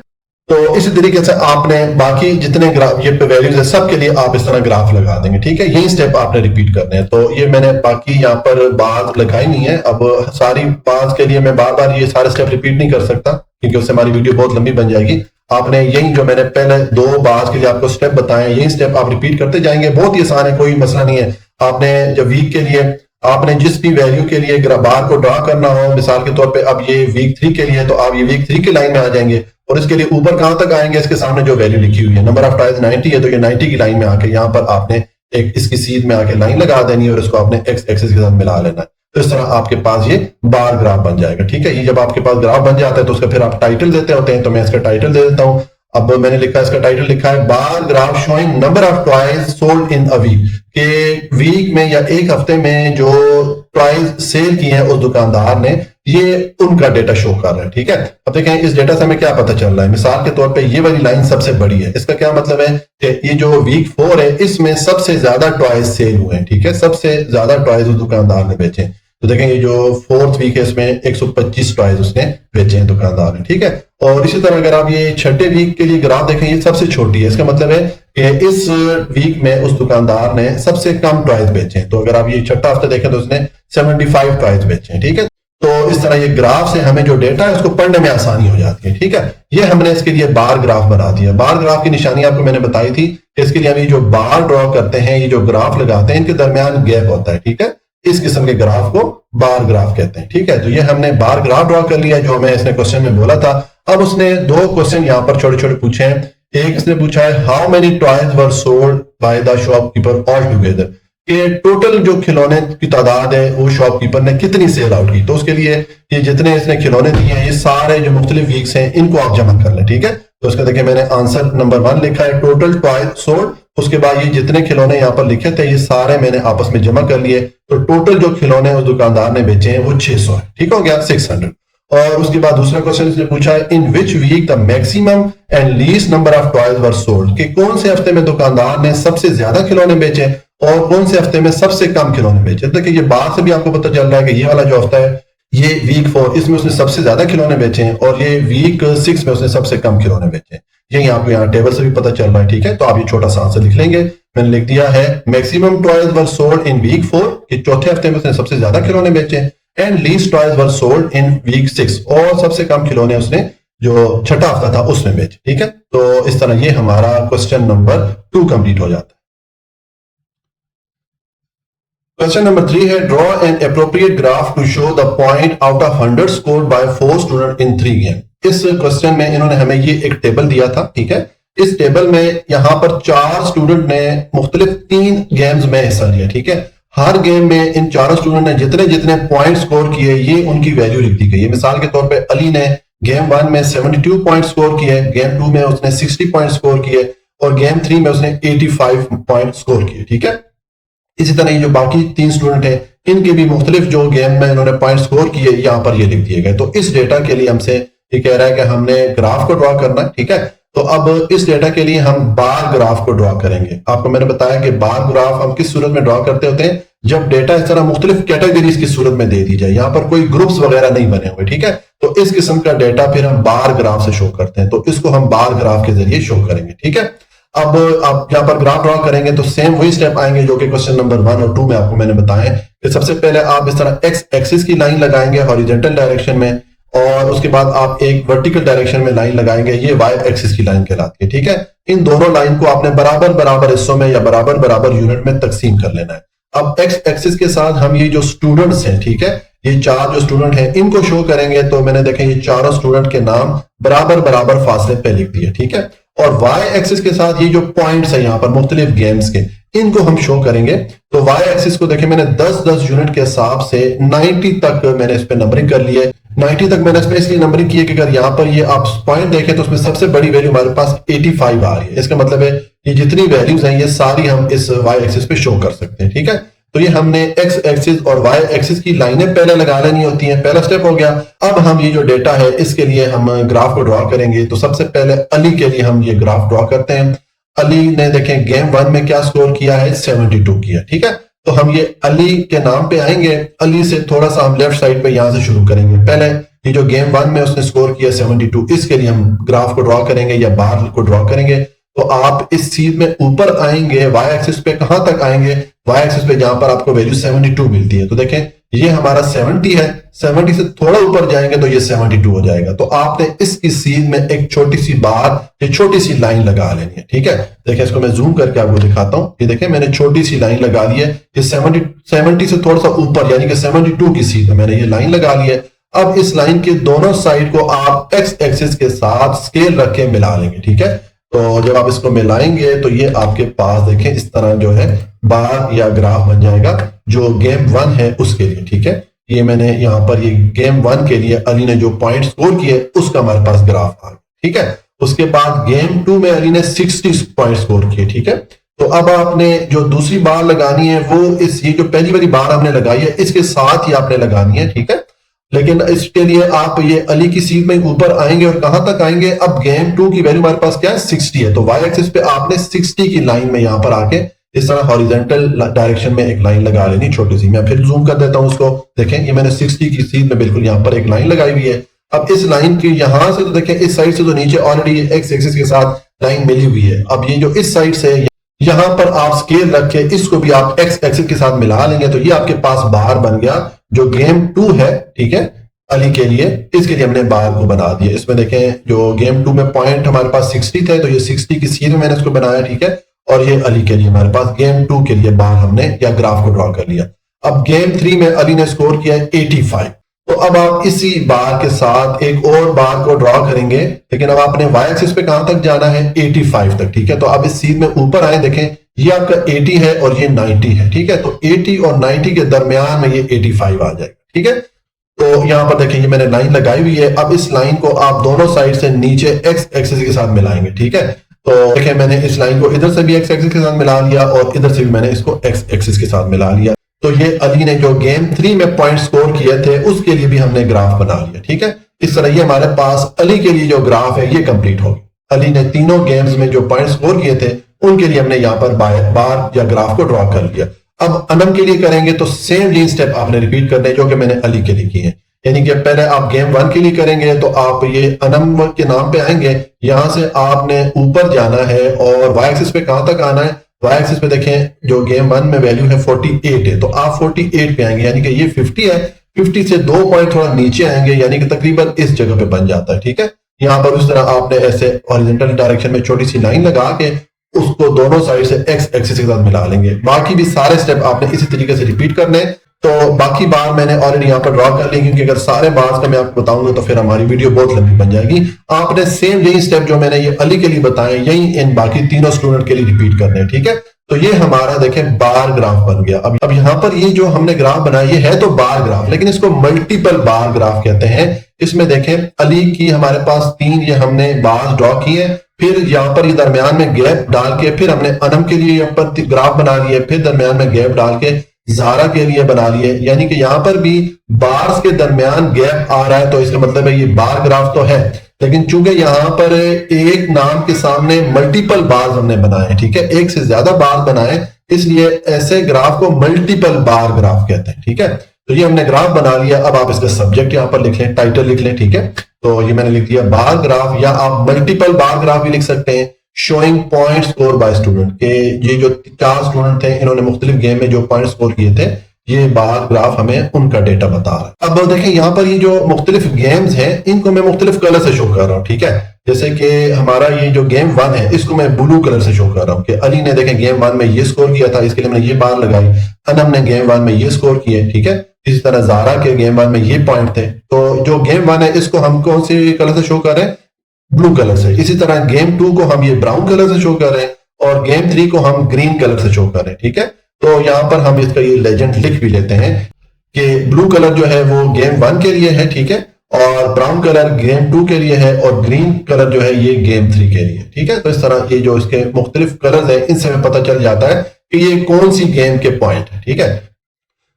तो इसी तरीके से आपने बाकी जितने ग्राफ ये वैल्यूज है सबके लिए आप इस तरह ग्राफ लगा देंगे। ठीक है, यही स्टेप आपने रिपीट करने हैं। तो ये मैंने बाकी यहाँ पर बात लगाई नहीं है। अब सारी बात के लिए मैं बार बार ये सारे स्टेप रिपीट नहीं कर सकता क्योंकि उससे हमारी वीडियो बहुत लंबी बन जाएगी। आपने यही जो मैंने पहले 2 बात के लिए आपको स्टेप बताए, यही स्टेप आप रिपीट करते जाएंगे। बहुत ही आसान है, कोई मसला नहीं है। आपने जब वीक के लिए आपने जिस भी वैल्यू के लिए बार को ड्रा करना हो, मिसाल के तौर पे अब ये वीक 3 के लिए, तो आप ये वीक 3 की लाइन में आ जाएंगे और इसके लिए ऊपर कहां तक आएंगे, इसके सामने जो वैल्यू लिखी हुई है नंबर ऑफ टॉयज 90 है, तो ये 90 की लाइन में आके यहाँ पर आपने एक इसकी सीध में आके लाइन लगा देनी है और इसको आपने एक्स एक्सिस के साथ मिला लेना है। तो इस तरह आपके पास ये बार ग्राफ बन जाएगा। ठीक है, ये जब आपके पास ग्राफ बन जाता है तो उसका फिर आप टाइटल देते होते हैं, तो मैं इसका टाइटल दे देता हूँ। अब मैंने लिखा इसका टाइटल लिखा है bar graph showing number of toys sold in a week, के वीक में या एक हफ्ते में जो टॉयज सेल किए हैं उस दुकानदार ने, ये उनका डेटा शो कर रहा है। ठीक है, अब देखें इस डेटा से हमें क्या पता चल रहा है। मिसाल के तौर पे ये वाली लाइन सबसे बड़ी है, इसका क्या मतलब है कि ये जो वीक 4 है इसमें सबसे ज्यादा टॉयज सेल हुए हैं। ठीक है, सबसे ज्यादा टॉयज उस दुकानदार ने बेचे। तो देखें ये जो 4th वीक है इसमें 125 टॉयज उसने बेचे हैं दुकानदार ने। ठीक है, और इसी तरह अगर आप ये छठे वीक के लिए ग्राफ देखें, ये सबसे छोटी है, इसका मतलब है कि इस वीक में उस दुकानदार ने सबसे कम टॉयज बेचे हैं। तो अगर आप ये छठा हफ्ता देखें तो उसने 75 टॉयज बेचे हैं। ठीक है, तो इस तरह ये ग्राफ से हमें जो डेटा है उसको पढ़ने में आसानी हो जाती है। ठीक है, ये हमने इसके लिए बार ग्राफ बना दिया। बार ग्राफ की निशानी आपको मैंने बताई थी, इसके लिए हम ये जो बार ड्रॉ करते हैं, ये जो ग्राफ लगाते हैं, इनके दरमियान गैप होता है। ठीक है, इस किस्म के ग्राफ को बार ग्राफ कहते हैं। ठीक है, तो ये हमने बार ग्राफ ड्रॉ कर लिया जो हमें इसने क्वेश्चन में बोला था। अब उसने 2 क्वेश्चन यहाँ पर छोटे छोटे पूछे हैं। एक इसने पूछा है how many toys were sold by the shopkeeper all together, कि टोटल जो खिलौने की तादाद है वो शॉपकीपर ने कितनी सेल आउट की। तो उसके लिए ये जितने इसने खिलौने दिए हैं, ये सारे जो मुख्तलिफ वीक्स हैं इनको आप जमा कर लें। ठीक है, तो उसका देखिए मैंने आंसर नंबर 1 लिखा है टोटल टॉयज सोल्ड, उसके बाद ये जितने खिलौने यहाँ पर लिखे थे ये सारे मैंने आपस में जमा कर लिए। तो टोटल जो खिलौने उस दुकानदार ने बेचे हैं वो 600 है। ठीक हो गया, 600। और उसके बाद दूसरा क्वेश्चन इसने पूछा है in which week the maximum and least number of toys were sold, कि कौन से हफ्ते में दुकानदार ने सबसे ज्यादा खिलौने बेचे और कौन से हफ्ते में सबसे कम खिलौने बेचे। देखिए ये बात से भी आपको पता चल रहा है कि ये वाला जो हफ्ता है ये वीक 4, इसमें उसने सबसे ज्यादा खिलौने बेचे हैं और ये वीक 6 में उसने सबसे कम खिलौने बेचे हैं। यही आपको यहाँ टेबल से भी पता चल रहा है। ठीक है, तो आप ये छोटा सा आंसर लिख लेंगे। मैंने लिख दिया है maximum toys were sold in week 4, कि चौथे हफ्ते में उसने सबसे ज्यादा खिलौने बेचे, and least toys were sold in week 6, और सबसे कम खिलौने उसने जो छठा हफ्ता था उसमें बेचे। ठीक है, तो इस तरह ये हमारा क्वेश्चन नंबर 2 कंप्लीट हो जाता है। क्वेश्चन नंबर 3 है draw an appropriate graph to show the point out of 100 scored by 4 student in 3 game. इस क्वेश्चन में इन्होंने हमें ये एक टेबल दिया था। ठीक है, इस टेबल में यहां पर 4 स्टूडेंट ने मुख्तलिफ 3 गेम्स में हिस्सा लिया। ठीक है, हर गेम में इन चारों स्टूडेंट ने जितने जितने पॉइंट स्कोर किए ये उनकी वैल्यू लिख दी गई है। मिसाल के तौर पे अली ने गेम 1 में 72 पॉइंट स्कोर किए, गेम 2 में उसने 60 पॉइंट स्कोर किए और गेम 3 में उसने 85 पॉइंट स्कोर किए। ठीक है, इसी तरह ये जो बाकी 3 स्टूडेंट हैं इनके भी मुख्तलिफ जो गेम में इन्होंने पॉइंट स्कोर किए यहाँ पर ये लिख दिए गए। तो इस डेटा के लिए हमसे ये कह रहा है कि हमने ग्राफ को ड्रॉ करना है। ठीक है, तो अब इस डेटा के लिए हम बार ग्राफ को ड्रॉ करेंगे। आपको मैंने बताया कि बार ग्राफ हम किस सूरत में ड्रॉ करते होते हैं, जब डेटा इस तरह मुख्तलिफ कैटेगरीज की सूरत में दे दी जाए, यहाँ पर कोई ग्रुप्स वगैरह नहीं बने हुए, ठीक है। तो इस किस्म का डेटा फिर हम बार ग्राफ से शो करते हैं, तो इसको हम बार ग्राफ के जरिए शो करेंगे, ठीक है। अब आप यहाँ पर ग्राफ ड्रॉ करेंगे तो सेम वही स्टेप आएंगे जो कि क्वेश्चन नंबर 1 और 2 में आपको मैंने बताया कि सबसे पहले आप इस तरह एक्स एक्सिस की लाइन लगाएंगे हॉरिजॉन्टल डायरेक्शन में, और उसके बाद आप एक वर्टिकल डायरेक्शन में लाइन लगाएंगे, ये वाई एक्सिस की लाइन कहलाती है, ठीक है। इन दोनों लाइन को आपने बराबर बराबर हिस्सों में या बराबर बराबर यूनिट में तकसीम कर लेना है। अब एक्स एक्सिस के साथ हम ये जो स्टूडेंट्स हैं, ठीक है, ये 4 जो स्टूडेंट हैं इनको शो करेंगे। तो मैंने देखें ये चारों स्टूडेंट के नाम बराबर बराबर फासले पे लिख दिए, ठीक है। और वाई एक्सिस के साथ ये जो पॉइंट्स है यहाँ पर मुख्तलिफ गेम्स के, इनको हम शो करेंगे। तो वाई एक्सिस को देखें मैंने 10-10 यूनिट के हिसाब से 90 तक मैंने इस पे नंबरिंग कर ली है। 90 तक मैंने इसमें इसलिए नंबरिंग की है कि अगर यहाँ पर ये आप पॉइंट देखें तो उसमें सबसे बड़ी वैल्यू हमारे पास 85 आ रही है। इसका मतलब है ये जितनी वैल्यूज हैं ये सारी हम इस वाई एक्सिस पे शो कर सकते हैं, ठीक है। तो ये हमने एक्स एक्सिस और वाई एक्सिस की लाइनें पहले लगा लेनी होती हैं, पहला स्टेप हो गया। अब हम ये जो डेटा है इसके लिए हम ग्राफ को ड्रॉ करेंगे। तो सबसे पहले अली के लिए हम ये ग्राफ ड्रॉ करते हैं। अली ने देखें गेम 1 में क्या स्कोर किया है, 72 किया, ठीक है। तो हम ये अली के नाम पे आएंगे, अली से थोड़ा सा हम लेफ्ट साइड पे यहां से शुरू करेंगे। पहले ये जो गेम 1 में उसने स्कोर किया 72, इसके लिए हम ग्राफ को ड्रॉ करेंगे या बार को ड्रॉ करेंगे। तो आप इस चीज में ऊपर आएंगे, वाई एक्सिस पे कहां तक आएंगे, वाई एक्सिस पे जहां पर आपको वैल्यू 72 मिलती है। तो देखें ये हमारा 70 है, 70 से थोड़ा ऊपर जाएंगे तो ये 72 हो जाएगा। तो आपने इसकी सीध में एक छोटी सी बार, ये छोटी सी लाइन लगा लेनी है, ठीक है। देखिए इसको मैं जूम करके आपको दिखाता हूं। ये देखें मैंने छोटी सी लाइन लगा ली है, ये 70 से थोड़ा सा ऊपर यानी कि 72 की सीध में मैंने ये लाइन लगा ली है। अब इस लाइन के दोनों साइड को आप एक्स एक्सिस के साथ स्केल रख के मिला लेंगे, ठीक है। तो जब आप इसको मिलाएंगे तो ये आपके पास देखें इस तरह जो है बार या ग्राफ बन जाएगा जो गेम 1 है उसके लिए, ठीक है। ये मैंने यहाँ पर ये गेम 1 के लिए अली ने जो पॉइंट स्कोर किए उसका हमारे पास ग्राफ आ गया, ठीक है। उसके बाद गेम 2 में अली ने 60 पॉइंट स्कोर किए, ठीक है। तो अब आपने जो दूसरी बार लगानी है वो इस ये जो पहली वाली बार आपने लगाई है इसके साथ ही आपने लगानी है, ठीक है। लेकिन इसके लिए आप ये अली की सीध में ऊपर आएंगे और कहां तक आएंगे, अब गेम 2 की वैल्यू हमारे पास क्या है 60 है। तो वाई एक्सिस पे आपने 60 की लाइन में यहां पर आके इस तरह हॉरिजॉन्टल डायरेक्शन में एक लाइन लगा लेनी छोटी सी। मैं फिर जूम कर देता हूं उसको। देखें ये मैंने 60 की सीध में बिल्कुल यहां पर एक लाइन लगाई हुई है। अब इस लाइन की यहां से तो देखें इस साइड से तो नीचे ऑलरेडी एक्स एक्सिस के साथ लाइन मिली हुई है। अब ये जो इस साइड से यहां पर आप स्केल रख के इसको भी आप एक्स एक्सिस के साथ मिला लेंगे तो ये आपके पास बार बन गया जो गेम 2 है, ठीक है। अली के लिए इसके लिए हमने बार को बना दिया। इसमें देखें जो गेम 2 में पॉइंट हमारे पास 60 थे तो ये 60 की सीध में मैंने इसको बनाया, ठीक है। और ये अली के लिए हमारे पास गेम 2 के लिए बार हमने या ग्राफ को ड्रॉ कर लिया। अब गेम 3 में अली ने स्कोर किया है 85। तो अब आप इसी बार के साथ एक और बार को ड्रॉ करेंगे, लेकिन अब आपने वाई एक्सिस पे कहां तक जाना है 85 तक, ठीक है। तो अब इस सीध में ऊपर आए, देखें ये आपका 80 है और ये 90 है, ठीक है। तो 80 और 90 के दरमियान में ये 85 आ जाएगा, ठीक है। तो यहां पर देखें ये मैंने लाइन लगाई हुई है। अब इस लाइन को आप दोनों साइड से नीचे एक्स एक्सिस के साथ मिलाएंगे, ठीक है। तो देखिए मैंने इस लाइन को इधर से भी एक्स एक्सिस के साथ मिला लिया और इधर से भी मैंने इसको एक्स एक्सिस के साथ मिला लिया। तो ये अली ने जो गेम 3 में पॉइंट स्कोर किए थे उसके लिए भी हमने ग्राफ बना लिया, ठीक है। इस तरह ये हमारे पास अली के लिए जो ग्राफ है ये कंप्लीट हो गया। अली ने तीनों गेम्स में जो पॉइंट स्कोर किए थे उनके लिए हमने यहाँ पर बार या ग्राफ को ड्रॉ कर लिया। अब अनम के लिए करेंगे तो सेम ये स्टेप आपने रिपीट करने जो कि मैंने अली के लिए किए हैं। यानी कि पहले आप गेम 1 के लिए करेंगे तो आप ये अनम के नाम पे आएंगे, यहां से आपने ऊपर जाना है और वाई एक्सिस पे कहां तक आना है। वाई एक्सिस पे देखें जो गेम 1 में वैल्यू है 48 है तो आप 48 पे आएंगे, यानी कि ये 50 है। 50 से 2 पॉइंट थोड़ा नीचे आएंगे यानी कि तकरीबन इस जगह पे बन जाता है, ठीक है। यहाँ पर उस तरह आपने ऐसे हॉरिजॉन्टल डायरेक्शन में छोटी सी लाइन लगा के उसको दोनों साइड से एक्स एक्सिस के साथ मिला लेंगे। बाकी भी सारे स्टेप आपने इसी तरीके से रिपीट करने। तो बाकी बार मैंने ऑलरेडी यहाँ पर ड्रॉ कर ली क्योंकि अगर सारे बार्स का मैं आपको बताऊंगा तो फिर हमारी वीडियो बहुत लंबी बन जाएगी। आपने सेम यही स्टेप जो मैंने ये अली के लिए बताए यही इन बाकी तीनों स्टूडेंट के लिए रिपीट करने हैं, ठीक है। तो ये हमारा देखें बार ग्राफ बन गया। अब यहाँ पर ये जो हमने ग्राफ बनाया ये है तो बार ग्राफ, लेकिन इसको मल्टीपल बार ग्राफ कहते हैं। इसमें देखें अली की हमारे पास 3 ये हमने बार ड्रॉ किए, फिर यहाँ पर ये दरमियान में गैप डाल के फिर हमने अनम के लिए यहाँ पर ग्राफ बना लिए, फिर दरमियान में गैप डाल के ज़ारा के लिए बना लिए। यानी कि यहाँ पर भी बार्स के दरमियान गैप आ रहा है तो इसका मतलब है ये बार ग्राफ तो है, लेकिन चूंकि यहाँ पर एक नाम के सामने मल्टीपल बार हमने बनाए, ठीक है, एक से ज्यादा बार बनाए, इसलिए ऐसे ग्राफ को मल्टीपल बार ग्राफ कहते हैं, ठीक है। तो ये हमने ग्राफ बना लिया। अब आप इसका सब्जेक्ट यहाँ पर लिख लें, टाइटल लिख लें, ठीक है। तो ये मैंने लिख दिया बार ग्राफ, या आप मल्टीपल बार ग्राफ भी लिख सकते हैं। Showing point score bye student के, ये जो 4 स्टूडेंट थे इन्होंने मुख्तलिफ गेम में जो पॉइंट स्कोर किए थे, ये बार ग्राफ हमें उनका डेटा बता रहा है। अब देखें यहाँ पर ये जो मुख्तलिफ गेम्स हैं इनको मैं मुख्तलिफ कलर से शो कर रहा हूँ, ठीक है। जैसे कि हमारा ये जो गेम 1 है इसको मैं ब्लू कलर से शो कर रहा हूँ कि अली ने देखें गेम 1 में ये स्कोर किया था, इसके लिए मैंने ये बार लगाई। अनम ने गेम 1 में ये स्कोर किए, ठीक है। इसी तरह जारा के गेम 1 में ये पॉइंट थे। तो जो गेम 1 है इसको हम कौन से कलर से शो कर रहे हैं? ब्लू कलर से। इसी तरह गेम 2 को हम ये ब्राउन कलर से शो कर रहे हैं और गेम 3 को हम ग्रीन कलर से शो कर रहे हैं, ठीक है। तो यहाँ पर हम इसका ये लेजेंड लिख भी लेते हैं कि ब्लू कलर जो है वो गेम 1 के लिए है, ठीक है, और ब्राउन कलर गेम 2 के लिए है और ग्रीन कलर जो है ये गेम 3 के लिए, ठीक है। तो इस तरह ये जो इसके मुख्तलिफ कलर है इनसे हमें पता चल जाता है कि ये कौन सी गेम के पॉइंट है, ठीक है।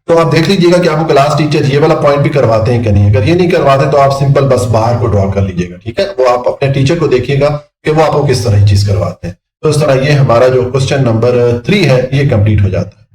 तो आप देख लीजिएगा कि आपको क्लास टीचर ये वाला पॉइंट भी करवाते हैं कि नहीं। अगर ये नहीं करवाते तो आप सिंपल बस बार को ड्रॉ कर लीजिएगा, ठीक है। वो आप अपने टीचर को देखिएगा कि वो आपको किस तरह चीज करवाते हैं। तो इस तरह ये हमारा जो क्वेश्चन नंबर 3 है ये कंप्लीट हो जाता है।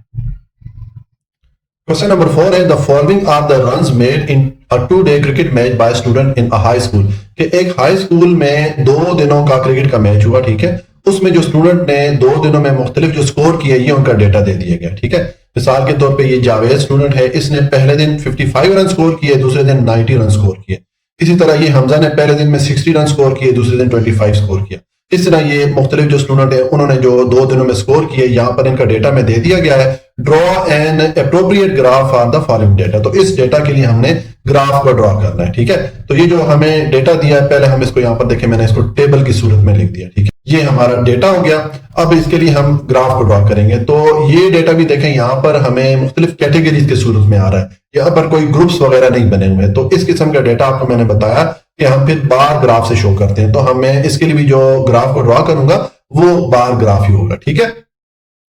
क्वेश्चन नंबर 4 है the following are the runs made in a 2-day cricket match by student in a high school. कि एक हाई स्कूल में 2 दिनों का क्रिकेट का मैच हुआ, ठीक है। उसमें जो स्टूडेंट ने 2 दिनों में मुख्तलिफ जो स्कोर किए ये उनका डेटा दे दिया गया, ठीक है। मिसाल के तौर पे ये जावेद स्टूडेंट है, इसने पहले दिन 55 रन स्कोर किए, दूसरे दिन 90 रन स्कोर किए। इसी तरह ये हमजा ने पहले दिन में 60 रन स्कोर किए, दूसरे दिन 25 स्कोर किया। इस तरह ये मुख्तलिफ जो स्टूडेंट है उन्होंने जो 2 दिनों में स्कोर किए यहाँ पर इनका डेटा में दे दिया गया है। Draw an appropriate graph on the following data. तो इस डेटा के लिए हमने ग्राफ को ड्रॉ करना है, ठीक है। तो ये जो हमें डेटा दिया है पहले हम इसको यहाँ पर देखें, मैंने इसको टेबल की सूरत में लिख दिया, ठीक है। ये हमारा डेटा हो गया। अब इसके लिए हम ग्राफ को ड्रॉ करेंगे। तो ये डेटा भी देखें यहाँ पर हमें मुख्तलिफ कैटेगरीज के सूरत में आ रहा है, यहाँ पर कोई ग्रुप्स वगैरह नहीं बने हुए। तो इस किस्म का डेटा आपको मैंने बताया कि हम फिर बार ग्राफ से शो करते हैं। तो हमें इसके लिए भी जो ग्राफ को ड्रॉ करूंगा वो बार ग्राफ ही होगा, ठीक है।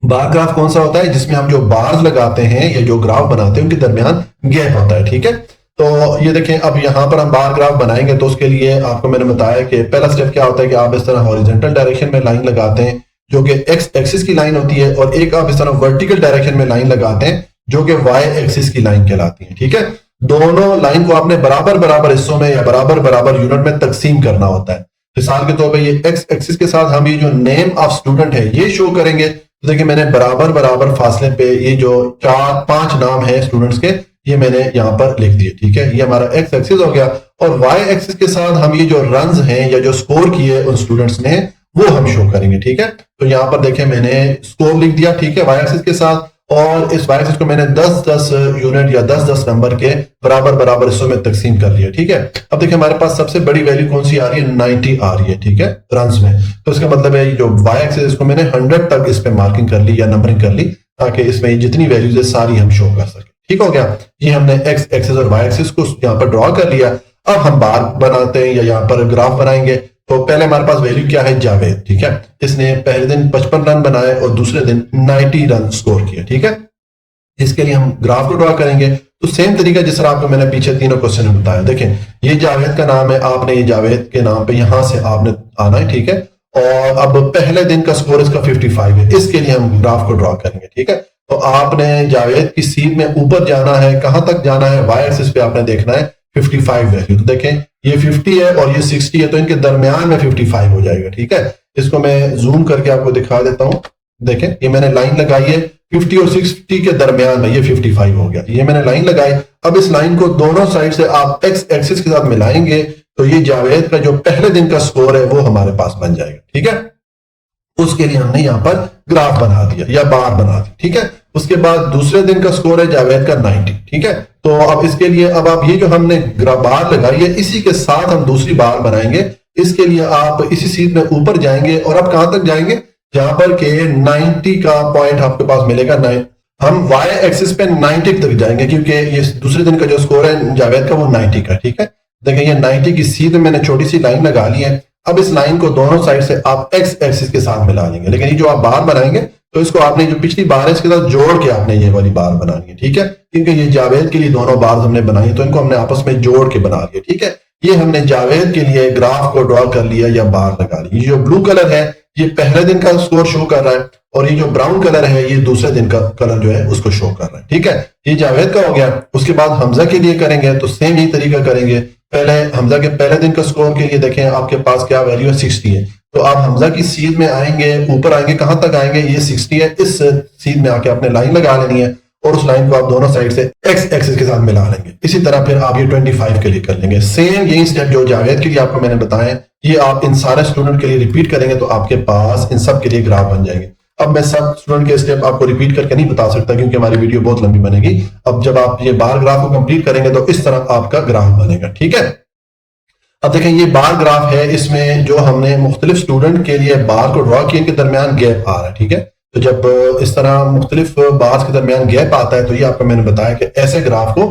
बार ग्राफ कौन सा होता है? जिसमें हम जो बार्स लगाते हैं या जो ग्राफ बनाते हैं उनके दरमियान गैप होता है, ठीक है। तो ये देखें अब यहाँ पर हम बार ग्राफ बनाएंगे तो उसके लिए आपको मैंने बताया कि पहला स्टेप क्या होता है कि आप इस तरह हॉरिजॉन्टल डायरेक्शन में लाइन लगाते हैं जो कि एक्स एक्सिस की लाइन होती है, और एक आप इस तरह वर्टिकल डायरेक्शन में लाइन लगाते हैं जो कि वाई एक्सिस की लाइन कहलाती है, ठीक है। दोनों लाइन को आपने बराबर बराबर हिस्सों में या बराबर बराबर यूनिट में तकसीम करना होता है। मिसाल के तौर पर ये एक्स एक्सिस के साथ हम ये जो नेम ऑफ स्टूडेंट है ये शो करेंगे। तो देखिए मैंने बराबर बराबर फासले पे ये जो 4-5 नाम है स्टूडेंट्स के ये मैंने यहाँ पर लिख दिए, ठीक है। ये हमारा एक्स एक्सिस हो गया। और वाई एक्सिस के साथ हम ये जो रन्स हैं या जो स्कोर किए उन स्टूडेंट्स ने वो हम शो करेंगे, ठीक है। तो यहाँ पर देखें मैंने स्कोर लिख दिया, ठीक है, वाई एक्सिस के साथ। और इस वाई एक्सिस को मैंने 10-10 यूनिट या 10-10 नंबर के बराबर बराबर हिस्सों में तकसीम कर लिया, ठीक है। अब देखिए हमारे पास सबसे बड़ी वैल्यू कौन सी आ रही है? 90 आ रही है, ठीक है, रन्स में। तो इसका मतलब है जो वाई एक्सिस इसको मैंने 100 तक इस पे मार्किंग कर ली या नंबरिंग कर ली ताकि इसमें जितनी वैल्यूज है सारी हम शो कर सके, ठीक हो गया। ये हमने एक्स एक्सिस और वाई एक्सिस को यहाँ पर ड्रॉ कर लिया। अब हम बार बनाते हैं या यहाँ पर ग्राफ बनाएंगे। तो पहले हमारे पास वैल्यू क्या है? जावेद, ठीक है। इसने पहले दिन 55 रन बनाए और दूसरे दिन 90 रन स्कोर किए, ठीक है। इसके लिए हम ग्राफ को ड्रॉ करेंगे। तो सेम तरीका जिस तरह आपको मैंने पीछे तीनों क्वेश्चन में बताया। देखें ये जावेद का नाम है, आपने ये जावेद के नाम पे यहां से आपने आना है, ठीक है। और अब पहले दिन का स्कोर इसका 55 है, इसके लिए हम ग्राफ को ड्रॉ करेंगे, ठीक है। तो आपने जावेद की सीट में ऊपर जाना है, कहां तक जाना है? वाई एक्सिस पे आपने देखना है 55 वैल्यू। तो देखें ये 50 है और ये 60 है, तो इनके दरमियान में 55 हो जाएगा, ठीक है। इसको मैं जूम करके आपको दिखा देता हूं। देखें ये मैंने लाइन लगाई है 50 और 60 के दरमियान में, ये 55 हो गया। ये मैंने लाइन लगाई। अब इस लाइन को दोनों साइड से आप एक्स एक्सिस के साथ मिलाएंगे तो ये जावेद का जो पहले दिन का स्कोर है वो हमारे पास बन जाएगा, ठीक है। उसके लिए हमने यहाँ पर ग्राफ बना दिया या बार बना दी, ठीक है। उसके बाद दूसरे दिन का स्कोर है जावेद का 90, ठीक है। तो अब इसके लिए अब आप ये जो हमने बार लगाई है इसी के साथ हम दूसरी बार बनाएंगे। इसके लिए आप इसी सीट में ऊपर जाएंगे और आप कहां तक जाएंगे? जहां पर के 90 का पॉइंट आपके पास मिलेगा। हम वाई एक्सिस पे 90 तक जाएंगे क्योंकि ये दूसरे दिन का जो स्कोर है जावेद का वो 90 का, ठीक है। देखें ये 90 की सीध मैंने छोटी सी लाइन लगा ली है। अब इस लाइन को दोनों साइड से आप एक्स एक्सिस के साथ मिला लेंगे, लेकिन ये जो आप बार बनाएंगे तो इसको आपने जो पिछली बार है इसके साथ जोड़ के आपने ये वाली बार बनानी है, ठीक है। क्योंकि ये जावेद के लिए दोनों बार हमने बनाई है तो इनको हमने आपस में जोड़ के बना लिया, ठीक है। ये हमने जावेद के लिए ग्राफ को ड्रॉ कर लिया या बार लगा ली। ये जो ब्लू कलर है ये पहले दिन का स्कोर शो कर रहा है और ये जो ब्राउन कलर है ये दूसरे दिन का कलर जो है उसको शो कर रहा है। ठीक है, ये जावेद का हो गया। उसके बाद हमजा के लिए करेंगे तो सेम ही तरीका करेंगे। पहले हमजा के पहले दिन का स्कोर के लिए देखें आपके पास क्या वैल्यू है, 60 है। तो आप हमजा की सीध में आएंगे, ऊपर आएंगे, कहां तक आएंगे, ये 60 है। इस सीध में आके आपने लाइन लगा लेनी है और उस लाइन को आप दोनों साइड से एक्स एक्सिस के साथ मिला लेंगे। इसी तरह फिर आप ये 25 के लिए कर लेंगे। सेम यही स्टेप जो जावेद के लिए आपको मैंने बताया, ये आप इन सारे स्टूडेंट के लिए रिपीट करेंगे तो आपके पास इन सब के लिए ग्राफ बन जाएंगे। अब मैं सब स्टूडेंट के स्टेप आपको रिपीट करके नहीं बता सकता क्योंकि हमारी वीडियो बहुत लंबी बनेगी। अब जब आप ये बार ग्राफ को कंप्लीट करेंगे तो इस तरह आपका ग्राफ बनेगा। ठीक है, अब देखें ये बार ग्राफ है, इसमें जो हमने मुख्तलिफ स्टूडेंट के लिए बार को ड्रॉ किए के दरमियान गैप आ रहा है। ठीक है, तो जब इस तरह मुख्तलिफ बार्स के दरमियान गैप आता है तो ये आपको मैंने बताया कि ऐसे ग्राफ को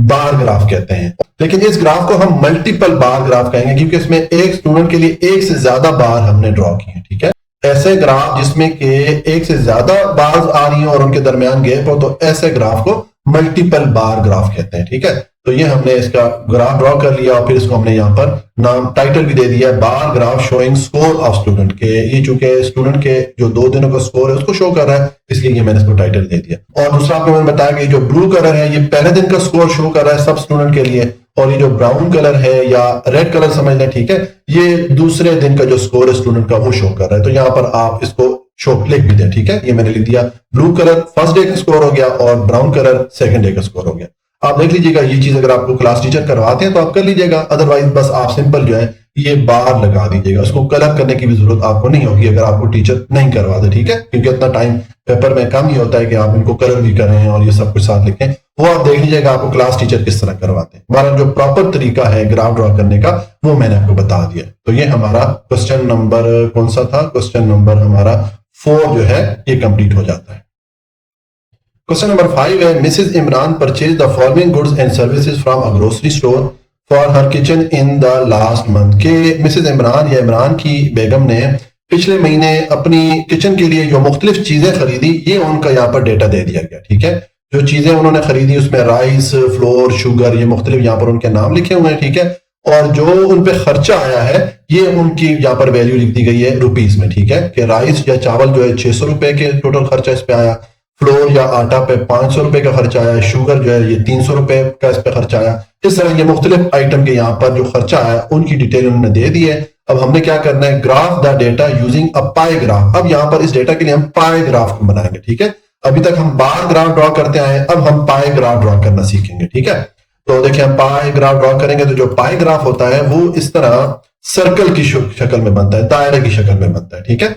बार ग्राफ कहते हैं। लेकिन इस ग्राफ को हम मल्टीपल बार ग्राफ कहेंगे क्योंकि इसमें एक स्टूडेंट के लिए एक से ज्यादा बार हमने ड्रॉ किए। ठीक है, ऐसे ग्राफ जिसमें के एक से ज्यादा बार्स आ रही हैं और उनके दरमियान गैप हो तो ऐसे ग्राफ को मल्टीपल बार ग्राफ कहते हैं। ठीक है, तो ये हमने इसका ग्राफ ड्रॉ कर लिया और फिर इसको हमने यहाँ पर नाम टाइटल भी दे दिया, बार graph showing score of student के। ये चूंकि स्टूडेंट के जो 2 दिनों का स्कोर है उसको शो कर रहा है इसलिए ये मैंने इसको टाइटल दे दिया। और दूसरा आपको मैंने बताया कि जो ब्लू कलर है ये पहले दिन का स्कोर शो कर रहा है सब स्टूडेंट के लिए, और ये जो ब्राउन कलर है या रेड कलर समझ लें, ठीक है, ये दूसरे दिन का जो स्कोर है स्टूडेंट का वो शो कर रहा है। तो यहाँ पर आप इसको शो लिख भी दें। ठीक है, ये मैंने लिख दिया, ब्लू कलर फर्स्ट डे का स्कोर हो गया और ब्राउन कलर सेकंड डे का स्कोर हो गया। आप देख लीजिएगा, ये चीज अगर आपको क्लास टीचर करवाते हैं तो आप कर लीजिएगा, अदरवाइज बस आप सिंपल जो है ये बार लगा दीजिएगा। उसको कलर करने की भी जरूरत आपको नहीं होगी अगर आपको टीचर नहीं करवाते। ठीक है, क्योंकि इतना टाइम पेपर में कम ही होता है कि आप इनको कलर भी करें और ये सब कुछ साथ लिखें। वो आप देख लीजिएगा आपको क्लास टीचर किस तरह करवाते हैं। हमारा जो प्रॉपर तरीका है ग्राफ ड्रॉ करने का वो मैंने आपको बता दिया। तो ये हमारा क्वेश्चन नंबर कौन सा था, क्वेश्चन नंबर हमारा 4 जो है ये कंप्लीट हो जाता है। क्वेश्चन नंबर 5 है, Mrs Imran purchase the following goods and services from a grocery store for her kitchen in the last month. के मिसेज इमरान या इमरान की बेगम ने पिछले महीने अपनी किचन के लिए जो मुख्तलिफ चीजें खरीदी, ये उनका यहाँ पर डेटा दे दिया गया। ठीक है, जो चीजें उन्होंने खरीदी उसमें राइस, फ्लोर, शुगर, ये मुख्तलिफ यहाँ पर उनके नाम लिखे हुए हैं। ठीक है, और जो उन पे खर्चा आया है ये उनकी यहाँ पर वैल्यू लिख दी गई है रुपीस में। ठीक है, कि राइस या चावल जो है 600 रुपए के टोटल खर्चा इस पे आया, फ्लोर या आटा पे 500 रुपए का खर्चा आया, शुगर जो है ये 300 रुपए का इस पे खर्चा आया। इस तरह ये मुख्तलिफ आइटम के यहाँ पर जो खर्चा आया उनकी डिटेल उन्होंने दे दी है। अब हमने क्या करना है, graph the data using a pi graph. अब यहाँ पर इस डेटा के लिए हम पाई ग्राफ को बनाएंगे। ठीक है, अभी तक हम बार ग्राफ ड्रॉ करते आए, अब हम पाई ग्राफ ड्रॉ करना सीखेंगे। ठीक है, तो देखिए हम पाई ग्राफ ड्रॉ करेंगे तो जो पाई ग्राफ होता है वो इस तरह सर्कल की शक्ल में बनता है, दायरे की शक्ल में बनता है। ठीक है,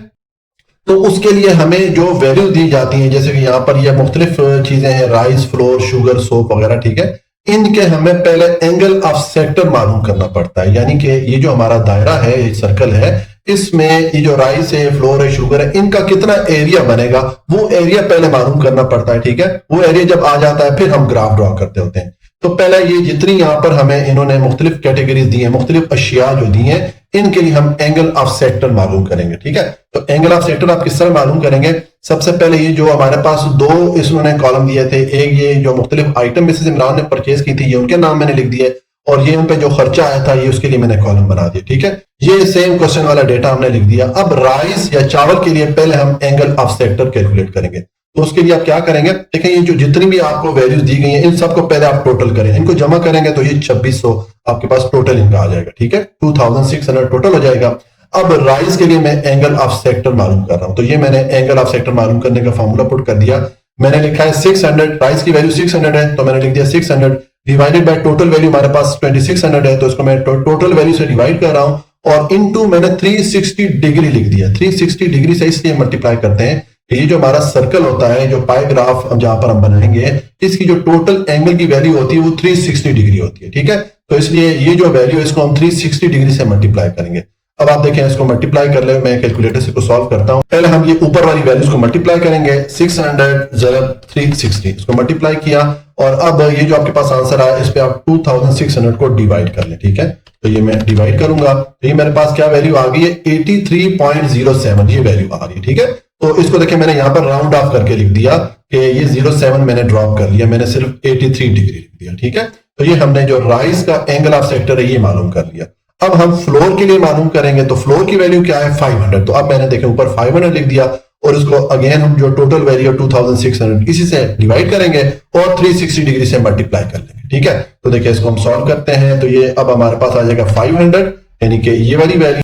तो उसके लिए हमें जो वैल्यू दी जाती है, जैसे कि यहाँ पर ये मुख्तलिफ चीजें हैं, राइस, फ्लोर, शुगर, सोप वगैरह। ठीक है, इनके हमें पहले एंगल ऑफ सेक्टर मालूम करना पड़ता है। यानी कि ये जो हमारा दायरा है, ये सर्कल है, इसमें ये जो राइस है, फ्लोर है, शुगर है, इनका कितना एरिया बनेगा वो एरिया पहले मालूम करना पड़ता है। ठीक है, वो एरिया जब आ जाता है फिर हम ग्राफ ड्रॉ करते होते हैं। तो पहले ये जितनी यहाँ पर हमें इन्होंने मुख्तलिफ कैटेगरीज दी है, मुख्तलिफ अशिया जो दी हैं, इनके लिए हम एंगल ऑफ सेक्टर मालूम करेंगे। ठीक है, तो एंगल ऑफ सेक्टर आप किस तरह मालूम करेंगे, सबसे पहले ये जो हमारे पास 2 इसमें कॉलम दिए थे, एक ये जो मुख्तलिफ आइटम मिसेज इमरान ने परचेज की थी ये उनके नाम मैंने लिख दिए, और ये उन पे जो खर्चा आया था ये उसके लिए मैंने कॉलम बना दिया। ठीक है, ये सेम क्वेश्चन वाला डेटा हमने लिख दिया। अब राइस या चावल के लिए पहले हम एंगल ऑफ सेक्टर कैलकुलेट करेंगे। तो उसके लिए आप क्या करेंगे, देखें ये जो जितनी भी आपको वैल्यूज दी गई हैं इन सबको पहले आप टोटल करें, इनको जमा करेंगे तो ये 2600 आपके पास टोटल इनका आ जाएगा। ठीक है, 2600 टोटल हो जाएगा। अब राइस के लिए मैं एंगल ऑफ सेक्टर मालूम कर रहा हूं, तो ये मैंने एंगल ऑफ सेक्टर मालूम करने का फॉर्मूला पुट कर दिया। मैंने लिखा है 600, राइस की वैल्यू 600 है तो मैंने लिख दिया 600 डिवाइडेड बाय टोटल वैल्यू हमारे पास 2600 है, तो इसको मैं टोटल वैल्यू से डिवाइड कर रहा हूं और इनटू मैंने 360 डिग्री लिख दिया। 360 डिग्री से इसलिए मल्टीप्लाई करते हैं, ये जो हमारा सर्कल होता है, जो पाई ग्राफ जहां पर हम बनाएंगे, इसकी जो टोटल एंगल की वैल्यू होती है वो 360 डिग्री होती है। ठीक है, तो इसलिए ये जो वैल्यू है इसको हम 360 डिग्री से मल्टीप्लाई करेंगे। अब आप देखें इसको मल्टीप्लाई कर ले, मैं कैलकुलेटर से इसको सॉल्व करता हूं। पहले हम ये ऊपर वाली वैल्यूज को मल्टीप्लाई करेंगे, 600 ज़रब 360, इसको मल्टीप्लाई किया और अब ये जो आपके पास आंसर आया इस पे आप 2600 को डिवाइड कर लें। ठीक है, तो ये मैं डिवाइड करूंगा तो ये मेरे पास क्या वैल्यू आ गई है, 83.07 ये वैल्यू आ रही है। ठीक है, तो इसको देखिए मैंने यहां पर राउंड ऑफ करके लिख दिया कि ये 07 मैंने ड्रॉप कर लिया, मैंने सिर्फ 83 डिग्री लिख दिया। ठीक है, तो ये हमने जो राइज का एंगल ऑफ सेक्टर है ये मालूम कर लिया। अब हम फ्लोर के लिए मालूम करेंगे, तो फ्लोर की वैल्यू क्या है 500। तो अब मैंने देखे ऊपर 500 लिख दिया और इसको अगेन हम जो टोटल वैल्यू 2600 इसी से डिवाइड करेंगे और 360 डिग्री से मल्टीप्लाई कर लेंगे। ठीक है, तो देखिए इसको हम सॉल्व करते हैं। तो ये अब हमारे पास आ जाएगा 500 यानी कि ये वाली वैल्यू,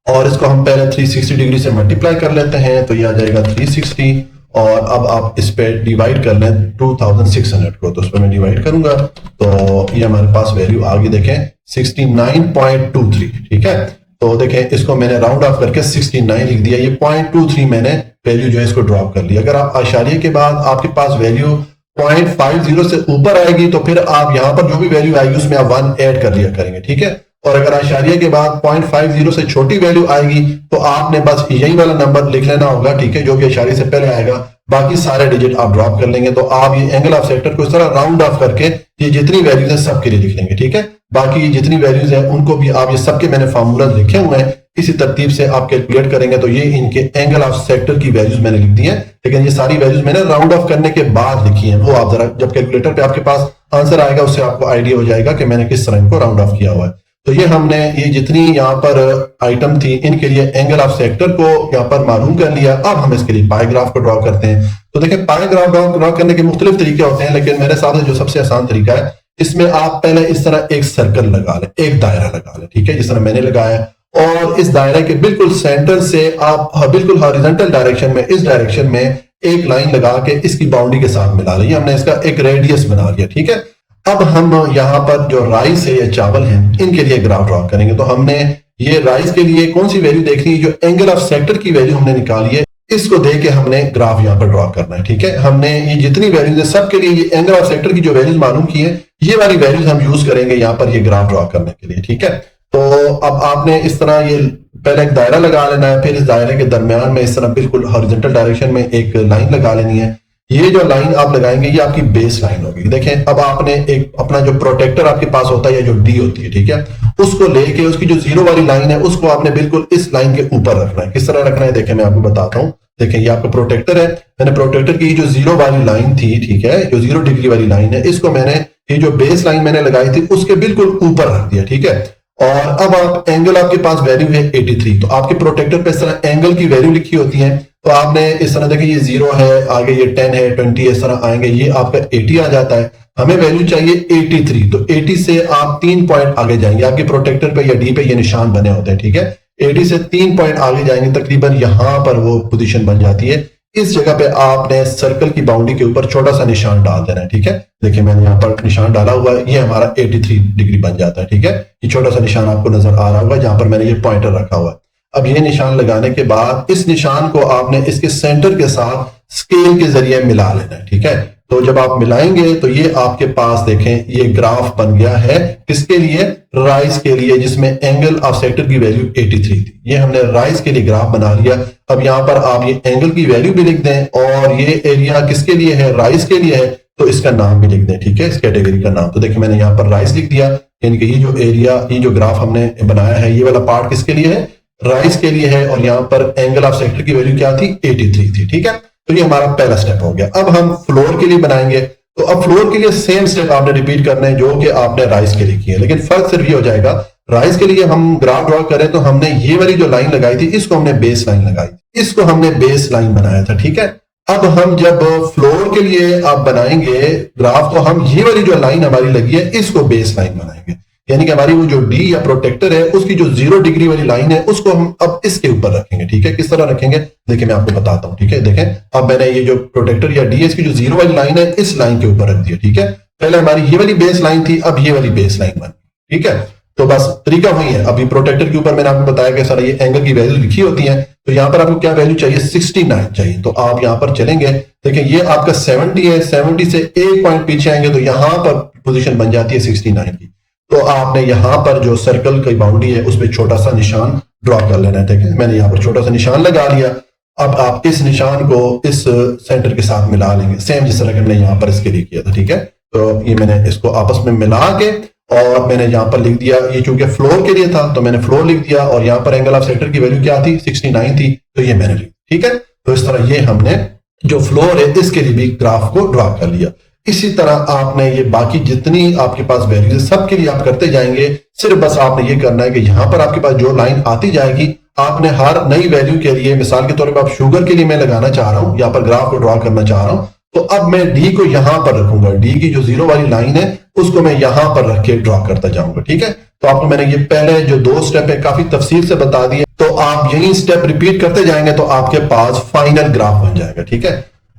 और इसको हम पहले 360 डिग्री से मल्टीप्लाई कर लेते हैं तो ये आ जाएगा 360। और अब आप इस पे डिवाइड कर लें 2600 को, तो उस पर मैं डिवाइड करूंगा तो ये हमारे पास वैल्यू आ गई देखें 69.23। ठीक है, तो देखें इसको मैंने राउंड ऑफ करके 69 लिख दिया। ये 0.23 मैंने वैल्यू जो है इसको ड्रॉप कर लिया। अगर आप आशारिये के बाद आपके पास वैल्यू 0.50 से ऊपर आएगी तो फिर आप यहां पर जो भी वैल्यू आएगी उसमें आप 1 ऐड कर लिया करेंगे। ठीक है, और अगर आशारिये के बाद 0.50 से छोटी वैल्यू आएगी तो आपने बस यही वाला नंबर लिख लेना होगा। ठीक है, जो कि आशारिये से पहले आएगा, बाकी सारे डिजिट आप ड्रॉप कर लेंगे। तो आप ये एंगल ऑफ सेक्टर को इस तरह राउंड ऑफ करके ये जितनी वैल्यूज है सबके लिए लिख लेंगे। ठीक है, बाकी जितनी वैल्यूज है उनको भी आप, ये सबके मैंने फार्मूला लिखे हुए हैं, इसी तरतीब से आप कैलकुलेट करेंगे। तो ये इनके एंगल ऑफ सेक्टर की वैल्यूज मैंने लिख दी है, लेकिन ये सारी वैल्यूज मैंने राउंड ऑफ करने के बाद लिखी है। वो आप जरा जब कैलकुलेटर पे आपके पास आंसर आएगा उससे आपको आइडिया हो जाएगा कि मैंने किस तरह इनको राउंड ऑफ किया हुआ है। तो ये हमने ये जितनी यहाँ पर आइटम थी इनके लिए एंगल ऑफ सेक्टर को यहाँ पर मालूम कर लिया। अब हम इसके लिए पाई ग्राफ को ड्रॉ करते हैं। तो देखिए पाई ग्राफ ड्रॉ करने के मुख्तलिफ तरीके होते हैं, लेकिन मेरे साथ जो सबसे आसान तरीका है, इसमें आप पहले इस तरह एक सर्कल लगा लें, एक दायरा लगा लें। ठीक है, जिस तरह मैंने लगाया, और इस दायरे के बिल्कुल सेंटर से आप बिल्कुल हॉरिजॉन्टल डायरेक्शन में, इस डायरेक्शन में एक लाइन लगा के इसकी बाउंड्री के साथ मिला ली। हमने इसका एक रेडियस बना लिया। ठीक है, अब हम यहाँ पर जो राइस है या चावल है इनके लिए ग्राफ ड्रॉ करेंगे। तो हमने ये राइस के लिए कौन सी वैल्यू देखनी है, जो एंगल ऑफ सेक्टर की वैल्यू हमने निकाली है, इसको देख के हमने ग्राफ यहाँ पर ड्रॉ करना है। ठीक है, हमने ये जितनी वैल्यूज है सबके लिए ये एंगल ऑफ सेक्टर की जो वैल्यूज मालूम की है, ये वाली वैल्यूज हम यूज करेंगे यहाँ पर ये ग्राफ ड्रॉ करने के लिए। ठीक है, तो अब आपने इस तरह ये पहले एक दायरा लगा लेना है, फिर इस दायरे के दरमियान में इस तरह बिल्कुल हॉरिजॉन्टल डायरेक्शन में एक लाइन लगा लेनी है। ये जो लाइन आप लगाएंगे ये आपकी बेस लाइन होगी। देखें, अब आपने एक अपना जो प्रोटेक्टर आपके पास होता है या जो डी होती है, ठीक है, उसको लेके उसकी जो जीरो वाली लाइन है उसको आपने बिल्कुल इस लाइन के ऊपर रखना है। किस तरह रखना है देखें, मैं आपको बताता हूं। देखें, ये आपका प्रोटेक्टर है, मैंने प्रोटेक्टर की जो जीरो वाली लाइन थी, ठीक है, जो 0 डिग्री वाली लाइन है, इसको मैंने ये जो बेस लाइन मैंने लगाई थी उसके बिल्कुल ऊपर रख दिया। ठीक है, और अब आप एंगल आपके पास वैल्यू है 83। तो आपके प्रोटेक्टर पे इस तरह एंगल की वैल्यू लिखी होती है, तो आपने इस तरह देखिए ये 0 है, आगे ये 10 है, 20 इस तरह आएंगे, ये आपका 80 आ जाता है। हमें वैल्यू चाहिए 83, तो 80 से आप 3 पॉइंट आगे जाएंगे। आपके प्रोटेक्टर पे या डी पे ये निशान बने होते हैं। ठीक है, 80 से 3 पॉइंट आगे जाएंगे, तकरीबन यहां पर वो पोजीशन बन जाती है। इस जगह पे आपने सर्कल की बाउंड्री के ऊपर छोटा सा निशान डाल देना है। ठीक है, देखिए मैंने यहाँ पर निशान डाला हुआ है, ये हमारा 83 डिग्री बन जाता है। ठीक है, ये छोटा सा निशान आपको नजर आ रहा होगा जहां पर मैंने ये पॉइंटर रखा हुआ है। अब ये निशान लगाने के बाद इस निशान को आपने इसके सेंटर के साथ स्केल के जरिए मिला लेना है। ठीक है, तो जब आप मिलाएंगे तो ये आपके पास देखें ये ग्राफ बन गया है। किसके लिए? राइस के लिए, जिसमें एंगल ऑफ सेक्टर की वैल्यू 83 थी। ये हमने राइस के लिए ग्राफ बना लिया। अब यहां पर आप ये एंगल की वैल्यू भी लिख दें, और ये एरिया किसके लिए है? राइस के लिए है, तो इसका नाम भी लिख दें। ठीक है, इस कैटेगरी का नाम। तो देखिए मैंने यहाँ पर राइस लिख दिया, यानी कि ये जो एरिया, ये जो ग्राफ हमने बनाया है, ये वाला पार्ट किसके लिए है? राइस के लिए है। और यहाँ पर एंगल ऑफ सेक्टर की वैल्यू क्या थी? 83 थी। ठीक है, तो ये हमारा पहला स्टेप हो गया। अब हम फ्लोर के लिए बनाएंगे, तो अब फ्लोर के लिए सेम स्टेप आपने रिपीट करना है जो कि आपने राइस के लिए किया है, लेकिन फर्क सिर्फ ये हो जाएगा, राइस के लिए हम ग्राफ ड्रॉ करें तो हमने ये वाली जो लाइन लगाई थी इसको हमने बेस लाइन लगाई, इसको हमने बेस लाइन बनाया था। ठीक है, अब हम जब फ्लोर के लिए आप बनाएंगे ग्राफ, तो हम ये वाली जो लाइन हमारी लगी है इसको बेस लाइन बनाएंगे, यानी कि हमारी वो जो डी या प्रोटेक्टर है उसकी जो 0 डिग्री वाली लाइन है उसको हम अब इसके ऊपर रखेंगे। ठीक है, किस तरह रखेंगे देखिए मैं आपको बताता हूं। ठीक है, देखें अब मैंने ये जो प्रोटेक्टर या डी है इसकी जो 0 वाली लाइन है इस लाइन के ऊपर रख दिया। ठीक है, पहले हमारी ये वाली बेस लाइन थी, अब ये वाली बेस लाइन बन। ठीक है, तो बस तरीका वही है। अभी प्रोटेक्टर के ऊपर मैंने आपको बताया कि सर ये एंगल की वैल्यू लिखी होती है, तो यहाँ पर आपको क्या वैल्यू चाहिए? 69 चाहिए। तो आप यहाँ पर चलेंगे, देखिए ये आपका 70 है, 70 से एक पॉइंट पीछे आएंगे तो यहाँ पर पोजीशन बन जाती है 69 की। तो आपने यहां पर जो सर्कल की बाउंड्री है उस पर छोटा सा निशान ड्रॉ कर लेना है। ठीक है, मैंने यहाँ पर छोटा सा निशान लगा लिया। अब आप इस निशान को इस सेंटर के साथ मिला लेंगे, सेम जिस तरह कि हमने यहाँ पर इसके लिए किया था। ठीक है, तो ये मैंने इसको आपस में मिला के और मैंने यहाँ पर लिख दिया, ये चूंकि फ्लोर के लिए था तो मैंने फ्लोर लिख दिया, और यहाँ पर एंगल ऑफ सेक्टर की वैल्यू क्या थी? 69 थी, तो ये मैंने लिख। ठीक है, तो इस तरह ये हमने जो फ्लोर है इसके लिए भी ग्राफ को ड्रॉ कर लिया। इसी तरह आपने ये बाकी जितनी आपके पास वैल्यूज है सबके लिए आप करते जाएंगे। सिर्फ बस आपने ये करना है कि यहां पर आपके पास जो लाइन आती जाएगी आपने हर नई वैल्यू के लिए, मिसाल के तौर पर आप शुगर के लिए मैं लगाना चाह रहा हूं, यहां पर ग्राफ को ड्रॉ करना चाह रहा हूं, तो अब मैं डी को यहां पर रखूंगा। डी की जो जीरो वाली लाइन है उसको मैं यहां पर रख के ड्रॉ करता जाऊंगा। ठीक है, तो आपको मैंने ये पहले जो 2 स्टेप है काफी तफसील से बता दिए, तो आप यही स्टेप रिपीट करते जाएंगे तो आपके पास फाइनल ग्राफ बन जाएगा। ठीक है,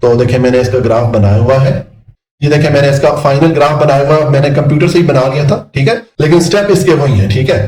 तो देखिए मैंने इसका ग्राफ बनाया हुआ है, ये देखिए मैंने इसका फाइनल ग्राफ बनाया हुआ, मैंने कंप्यूटर से ही बना लिया था। ठीक है, लेकिन स्टेप इसके वही है। ठीक है,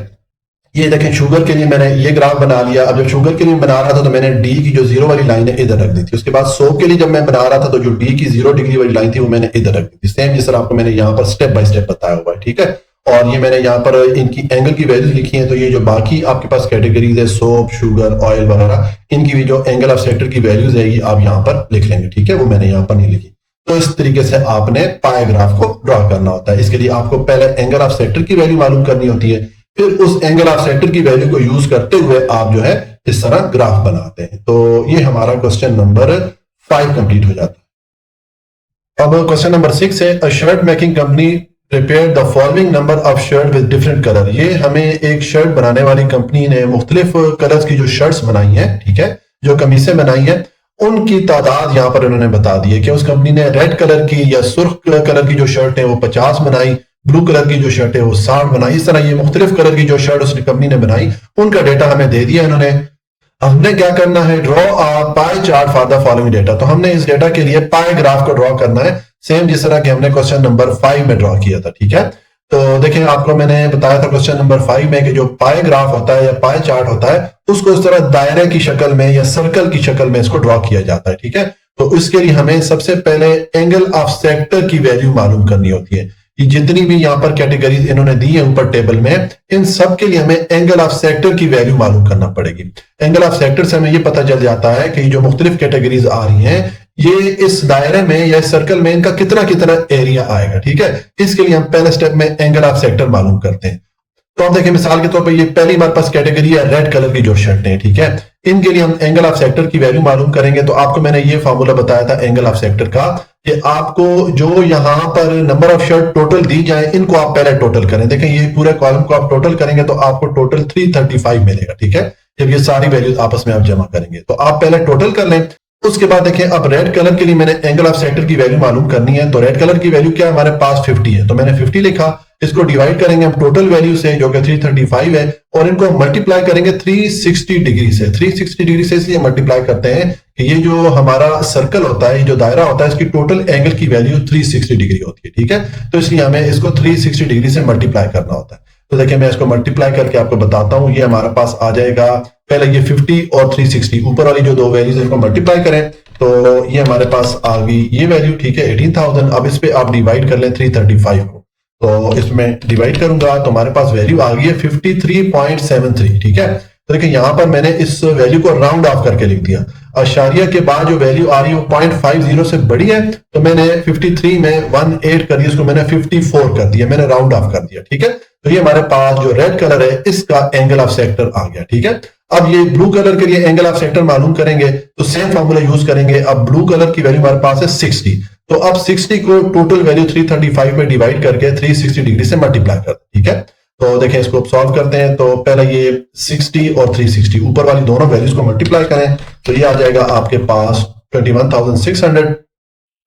ये देखें शुगर के लिए मैंने ये ग्राफ बना लिया। अब जब शुगर के लिए बना रहा था तो मैंने डी की जो जीरो वाली लाइन है इधर रख दी थी। उसके बाद सोप के लिए जब मैं बना रहा था तो जो डी की 0 डिग्री वाली लाइन थी वो मैंने इधर रख दी थी, सेम जिस तरह आपको मैंने यहाँ पर स्टेप बाय स्टेप बताया हुआ है। ठीक है, और ये मैंने यहाँ पर इनकी एंगल की वैल्यूज लिखी है, तो ये जो बाकी आपके पास कैटेगरीज है सोप, शुगर, ऑयल वगैरह, इनकी भी जो एंगल ऑफ सेक्टर की वैल्यूज है ये आप यहाँ पर लिख लेंगे। ठीक है, वो मैंने यहाँ पर नहीं लिखी। तो इस तरीके से आपने पाए ग्राफ को ड्रॉ करना होता है। इसके लिए आपको पहले एंगल ऑफ सेक्टर की वैल्यू मालूम करनी होती है, फिर उस एंगल ऑफ सेक्टर की वैल्यू को यूज करते हुए आप जो है इस तरह ग्राफ बनाते हैं। तो ये हमारा क्वेश्चन नंबर 5 कंप्लीट हो जाता है। अब क्वेश्चन नंबर 6 है, a shirt making company prepare the following number of shirt with different colour. ये हमें एक शर्ट बनाने वाली कंपनी ने मुख्तलिफ कलर्स की जो शर्ट्स बनाई है, ठीक है, जो कमीजें बनाई है, उनकी तादाद यहाँ पर उन्होंने बता दी है कि उस कंपनी ने रेड कलर की या सुर्ख कलर की जो शर्ट है वो 50 बनाई, ब्लू कलर की जो शर्ट है वो 60 बनाई। इस तरह ये मुख्तलिफ कलर की जो शर्ट उस कंपनी ने बनाई उनका डेटा हमें दे दिया इन्होंने। हमने क्या करना है, draw a pie chart for the following data. तो हमने इस डेटा के लिए पाई ग्राफ को ड्रॉ करना है, सेम जिस तरह कि हमने क्वेश्चन नंबर 5 में ड्रॉ किया था। ठीक है, तो देखिए आपको मैंने बताया था क्वेश्चन नंबर 5 में कि जो पाई ग्राफ होता है या पाई चार्ट होता है उसको इस तरह दायरे की शक्ल में या सर्कल की शक्ल में इसको ड्रॉ किया जाता है। ठीक है, तो इसके लिए हमें सबसे पहले एंगल ऑफ सेक्टर की वैल्यू मालूम करनी होती है। ये जितनी भी यहाँ पर कैटेगरीज इन्होंने दी है ऊपर टेबल में, इन सब के लिए हमें एंगल ऑफ सेक्टर की वैल्यू मालूम करना पड़ेगी। एंगल ऑफ सेक्टर से हमें ये पता चल जाता है कि जो मुख्तलिफ कैटेगरीज आ रही हैं ये इस दायरे में या इस सर्कल में इनका कितना कितना एरिया आएगा। ठीक है, इसके लिए हम पहले स्टेप में एंगल ऑफ सेक्टर मालूम करते हैं। तो हम देखें मिसाल के तौर पर ये पहली हमारे पास कैटेगरी है रेड कलर की जो शर्ट है। ठीक है, इनके लिए हम एंगल ऑफ सेक्टर की वैल्यू मालूम करेंगे। तो आपको मैंने ये फार्मूला बताया था एंगल ऑफ सेक्टर का कि आपको जो यहां पर नंबर ऑफ शर्ट टोटल दी जाए इनको आप पहले टोटल करें। देखें ये पूरे कॉलम को आप टोटल करेंगे तो आपको टोटल 335 मिलेगा। ठीक है, जब ये सारी वैल्यूज आपस में आप जमा करेंगे तो आप पहले टोटल कर लें। उसके बाद देखें अब रेड कलर के लिए मैंने एंगल ऑफ सेक्टर की वैल्यू मालूम करनी है। तो रेड कलर की वैल्यू क्या है, हमारे पास 50 है, तो मैंने 50 लिखा। इसको डिवाइड करेंगे हम टोटल वैल्यू से जो कि 335 है, और इनको मल्टीप्लाई करेंगे 360 डिग्री से। 360 डिग्री से इसलिए मल्टीप्लाई करते हैं कि ये जो हमारा सर्कल होता है, ये जो दायरा होता है, इसकी टोटल एंगल की वैल्यू 360 डिग्री होती है। ठीक है, तो इसलिए हमें इसको 360 डिग्री से मल्टीप्लाई करना होता है। तो देखिए मैं इसको मल्टीप्लाई करके आपको बताता हूं। ये हमारे पास आ जाएगा, पहले ये 50 और 360 ऊपर वाली जो दो वैल्यूज है इनको मल्टीप्लाई करें तो ये हमारे पास आ गई ये वैल्यू। ठीक है, 18,000। अब इस पे आप डिवाइड कर लें 335 को, तो इसमें डिवाइड करूंगा तो हमारे पास वैल्यू आ गई है 53.73। ठीक है, तो देखिए यहां पर मैंने इस वैल्यू को राउंड ऑफ करके लिख दिया। अशारिया के बाद जो वैल्यू आ रही है वो 0.50 से बड़ी है, तो मैंने 53 में 18 कर दिया, इसको मैंने 54 कर दिया, मैंने राउंड ऑफ कर दिया। ठीक है, तो ये हमारे पास जो रेड कलर है इसका एंगल ऑफ सेक्टर आ गया। ठीक है, अब ये ब्लू कलर के लिए एंगल ऑफ सेक्टर मालूम करेंगे तो सेम फॉर्मूला यूज करेंगे। अब ब्लू कलर की वैल्यू हमारे पास है 60, तो अब 60 को टोटल वैल्यू 335 में डिवाइड करके 360 डिग्री से मल्टीप्लाई करते हैं। ठीक है, तो देखें इसको अब सॉल्व करते हैं। तो पहले ये 60 और 360 ऊपर वाली दोनों वैल्यूज को मल्टीप्लाई करें तो ये आ जाएगा आपके पास 21,600।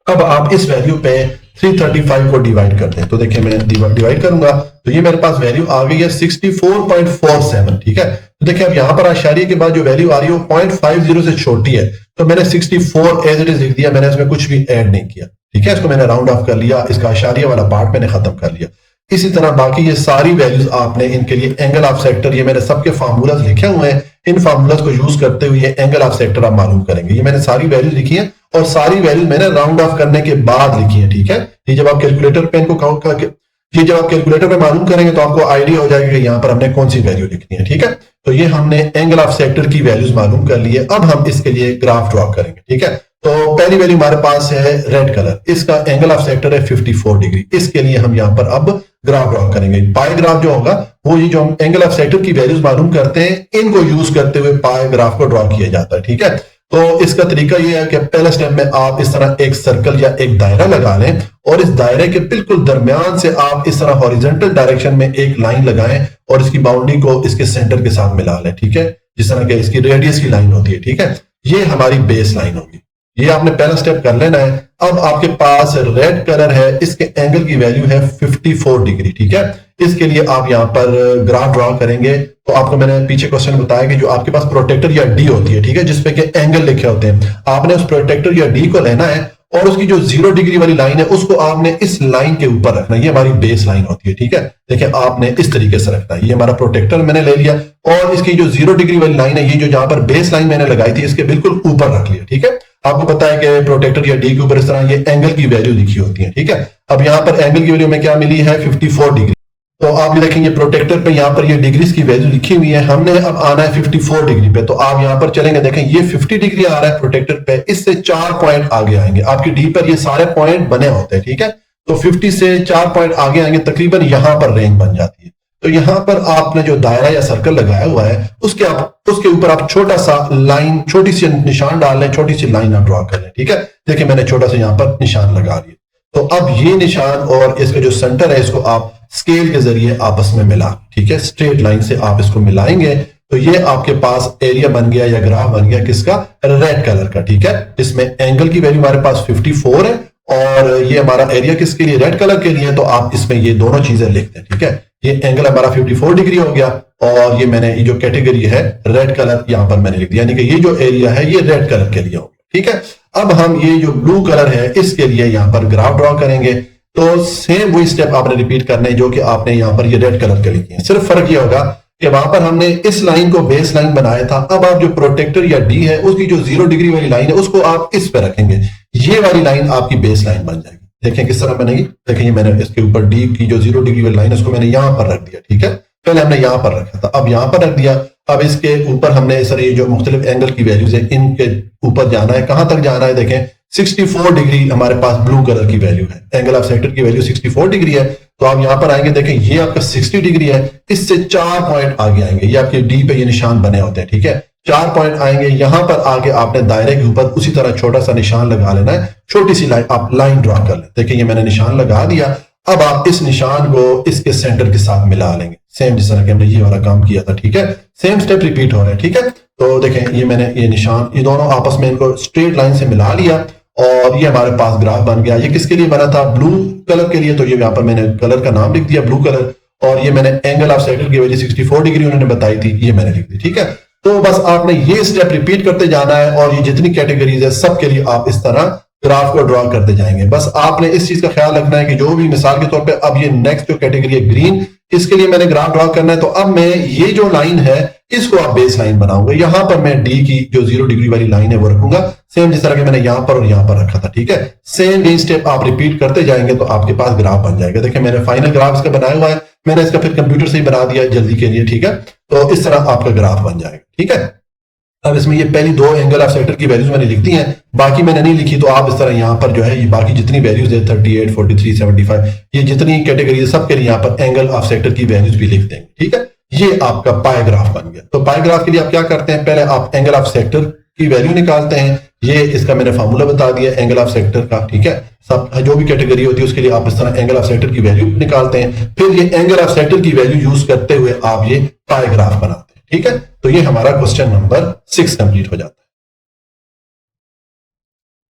अब आप इस वैल्यू पे 335 को डिवाइड करते हैं, तो देखिए मैं डिवाइड करूंगा तो ये मेरे पास वैल्यू आ गई है 64.47। ठीक है, तो देखिए अब यहां पर आशारिये के बाद जो वैल्यू आ रही है वो 0.50 से छोटी है, तो मैंने 64 एज इट इज लिख दिया, मैंने इसमें कुछ भी ऐड नहीं किया। ठीक है, इसको मैंने राउंड ऑफ कर लिया, इसका आशारिया वाला पार्ट मैंने खत्म कर लिया। इसी तरह बाकी ये सारी वैल्यूज आपने इनके लिए एंगल ऑफ सेक्टर, ये मैंने सबके फार्मूलाज लिखे हुए हैं, इन फार्मूलाज को यूज करते हुए एंगल ऑफ सेक्टर आप मालूम करेंगे। ये मैंने सारी वैल्यूज लिखी है और सारी वैल्यूज मैंने राउंड ऑफ करने के बाद लिखी है। ठीक है, ये जब आप कैलकुलेटर पे इनको काउंट करके जब आप कैलकुलेटर पे मालूम करेंगे तो आपको आइडिया हो जाएगा कि यहाँ पर हमने कौन सी वैल्यू लिखनी है। ठीक है, तो ये हमने एंगल ऑफ सेक्टर की वैल्यूज मालूम कर ली है। अब हम इसके लिए ग्राफ ड्रॉ करेंगे। ठीक है, तो पहली वैल्यू हमारे पास है रेड कलर, इसका एंगल ऑफ सेक्टर है 54 डिग्री। इसके लिए हम यहाँ पर अब ग्राफ ड्रॉ करेंगे। पाई ग्राफ जो होगा वो ये जो हम एंगल ऑफ सेक्टर की वैल्यूज मालूम करते हैं इनको यूज करते हुए पाई ग्राफ को ड्रॉ किया जाता है। ठीक है, तो इसका तरीका ये है कि पहला स्टेप में आप इस तरह एक सर्कल या एक दायरा लगा लें और इस दायरे के बिल्कुल दरमियान से आप इस तरह हॉरिजॉन्टल डायरेक्शन में एक लाइन लगाएं और इसकी बाउंड्री को इसके सेंटर के साथ मिला लें, ठीक है, जिस तरह के इसकी रेडियस की लाइन होती है, ठीक है। ये हमारी बेस लाइन होगी। ये आपने पहला स्टेप कर लेना है। अब आपके पास रेड कलर है, इसके एंगल की वैल्यू है 54 डिग्री, ठीक है। इसके लिए आप यहाँ पर ग्राफ ड्रॉ करेंगे। तो आपको मैंने पीछे क्वेश्चन बताया कि जो आपके पास प्रोटेक्टर या डी होती है, ठीक है, जिसपे के एंगल लिखे होते हैं, आपने उस प्रोटेक्टर या डी को लेना है और उसकी जो 0 डिग्री वाली लाइन है उसको आपने इस लाइन के ऊपर रखना है। ये हमारी बेस लाइन होती है, ठीक है। देखिए आपने इस तरीके से रखना है। ये हमारा प्रोटेक्टर मैंने ले लिया और इसकी जो 0 डिग्री वाली लाइन है, ये जो जहां पर बेस लाइन मैंने लगाई थी, इसके बिल्कुल ऊपर रख लिया, ठीक है। आपको पता है कि प्रोटेक्टर या डी के ऊपर इस तरह ये एंगल की वैल्यू लिखी होती है, ठीक है। अब यहाँ पर एंगल की वैल्यू में क्या मिली है, 54 डिग्री। तो आप ये देखेंगे प्रोटेक्टर पे यहाँ पर ये डिग्रीज की वैल्यू लिखी हुई है, हमने अब आना है 54 डिग्री पे। तो आप यहाँ पर चलेंगे, देखें ये 50 डिग्री आ रहा है प्रोटेक्टर पे, इससे 4 पॉइंट आगे आएंगे। आपकी डी पर ये सारे पॉइंट बने होते हैं, ठीक है। तो 50 से 4 पॉइंट आगे आएंगे, तकरीबन यहां पर रेंज बन जाती है। तो यहां पर आपने जो दायरा या सर्कल लगाया हुआ है उसके ऊपर आप छोटा सा लाइन, छोटी सी निशान डाल लें, छोटी सी लाइन आप ड्रॉ कर लें, ठीक है। देखिए मैंने छोटा सा यहाँ पर निशान लगा दिया। तो अब ये निशान और इसका जो सेंटर है इसको आप स्केल के जरिए आपस में मिला, ठीक है, स्ट्रेट लाइन से आप इसको मिलाएंगे तो ये आपके पास एरिया बन गया या ग्राफ बन गया किसका, रेड कलर का, ठीक है। इसमें एंगल की वैल्यू हमारे पास 54 है और ये हमारा एरिया किसके लिए, रेड कलर के लिए। तो आप इसमें ये दोनों चीजें लिखते हैं, ठीक है। ये एंगल हमारा 54 डिग्री हो गया और ये मैंने ये जो कैटेगरी है रेड कलर यहां पर मैंने लिख दिया, यानी कि ये जो एरिया है ये रेड कलर के लिए हो गया, ठीक है। अब हम ये जो ब्लू कलर है इसके लिए यहां पर ग्राफ ड्रॉ करेंगे। तो सेम वही स्टेप आपने रिपीट करने जो कि आपने यहां पर ये रेड कलर के लिखे हैं। सिर्फ फर्क ये होगा कि वहां पर हमने इस लाइन को बेस लाइन बनाया था, अब आप जो प्रोटेक्टर या डी है उसकी जो 0 डिग्री वाली लाइन है उसको आप इस पे रखेंगे। ये वाली लाइन आपकी बेस लाइन बन जाएगी। देखें किस तरह बनेगी, देखिए मैंने इसके ऊपर डी की जो 0 डिग्री वाली लाइन है उसको मैंने यहां पर रख दिया, ठीक है। पहले हमने यहां पर रखा था, अब यहां पर रख दिया। अब इसके ऊपर हमने सर ये जो मुख्तलिफ एंगल की वैल्यूज है इनके ऊपर जाना है। कहां तक जाना है, देखें 64 डिग्री हमारे पास ब्लू कलर की वैल्यू है, एंगल ऑफ सेक्टर की वैल्यू 64 डिग्री है। तो आप यहां पर आएंगे, देखें ये आपका 60 डिग्री है, इससे 4 पॉइंट आगे आएंगे। ये आपके डी पे ये निशान बने होते हैं, ठीक है। 4 पॉइंट आएंगे, यहां पर आगे आपने दायरे के ऊपर उसी तरह छोटा सा निशान लगा लेना है, छोटी सी लाइन आप लाइन ड्रॉ कर लें। देखिए ये मैंने निशान लगा दिया। अब आप इस निशान को इसके सेंटर के साथ मिला लेंगे, सेम जिस तरह के हमने ये वाला काम किया था, ठीक है। सेम स्टेप रिपीट हो रहा है, ठीक है। तो देखें ये मैंने ये निशान ये दोनों आपस में इनको स्ट्रेट लाइन से मिला लिया और ये हमारे पास ग्राफ बन गया। ये किसके लिए बना था, ब्लू कलर के लिए। तो ये यहाँ पर मैंने कलर का नाम लिख दिया ब्लू कलर और ये मैंने एंगल ऑफ सेक्टर की वैल्यू 64 डिग्री उन्होंने बताई थी, ये मैंने लिख दी, ठीक है। तो बस आपने ये स्टेप रिपीट करते जाना है और ये जितनी कैटेगरीज है सबके लिए आप इस तरह ग्राफ को ड्रॉ करते जाएंगे। बस आपने इस चीज का ख्याल रखना है कि जो भी मिसाल के तौर पे अब ये नेक्स्ट जो कैटेगरी है ग्रीन, इसके लिए मैंने ग्राफ ड्रॉ करना है। तो अब मैं ये जो लाइन है इसको आप बेस लाइन बनाऊंगा, यहां पर मैं डी की जो 0 डिग्री वाली लाइन है वो रखूंगा, सेम जिस तरह के मैंने यहां पर और यहां पर रखा था, ठीक है। सेम ये स्टेप आप रिपीट करते जाएंगे तो आपके पास ग्राफ बन जाएगा। देखिए मैंने फाइनल ग्राफ इसका बनाया हुआ है, मैंने इसका फिर कंप्यूटर से ही बना दिया जल्दी के लिए, ठीक है। तो इस तरह आपका ग्राफ बन जाएगा, ठीक है। अब इसमें ये पहली 2 एंगल ऑफ सेक्टर की वैल्यूज मैंने लिख दी हैं, बाकी मैंने नहीं लिखी। तो आप इस तरह यहाँ पर जो है ये बाकी जितनी वैल्यूज है 38, 43, 75 ये जितनी कैटेगरी है सबके लिए यहाँ पर एंगल ऑफ सेक्टर की वैल्यूज भी लिख देंगे, ठीक है। ये आपका पाई ग्राफ बन गया। तो पाई ग्राफ के लिए आप क्या करते हैं, पहले आप एंगल ऑफ सेक्टर की वैल्यू निकालते हैं। ये इसका मैंने फार्मूला बता दिया एंगल ऑफ सेक्टर का, ठीक है। सब जो भी कैटेगरी होती है उसके लिए आप इस तरह एंगल ऑफ सेक्टर की वैल्यू निकालते हैं, फिर ये एंगल ऑफ सेक्टर की वैल्यू यूज करते हुए आप ये पाई ग्राफ बनाते हैं, ठीक है। तो ये हमारा क्वेश्चन नंबर 6 कंप्लीट हो जाता है।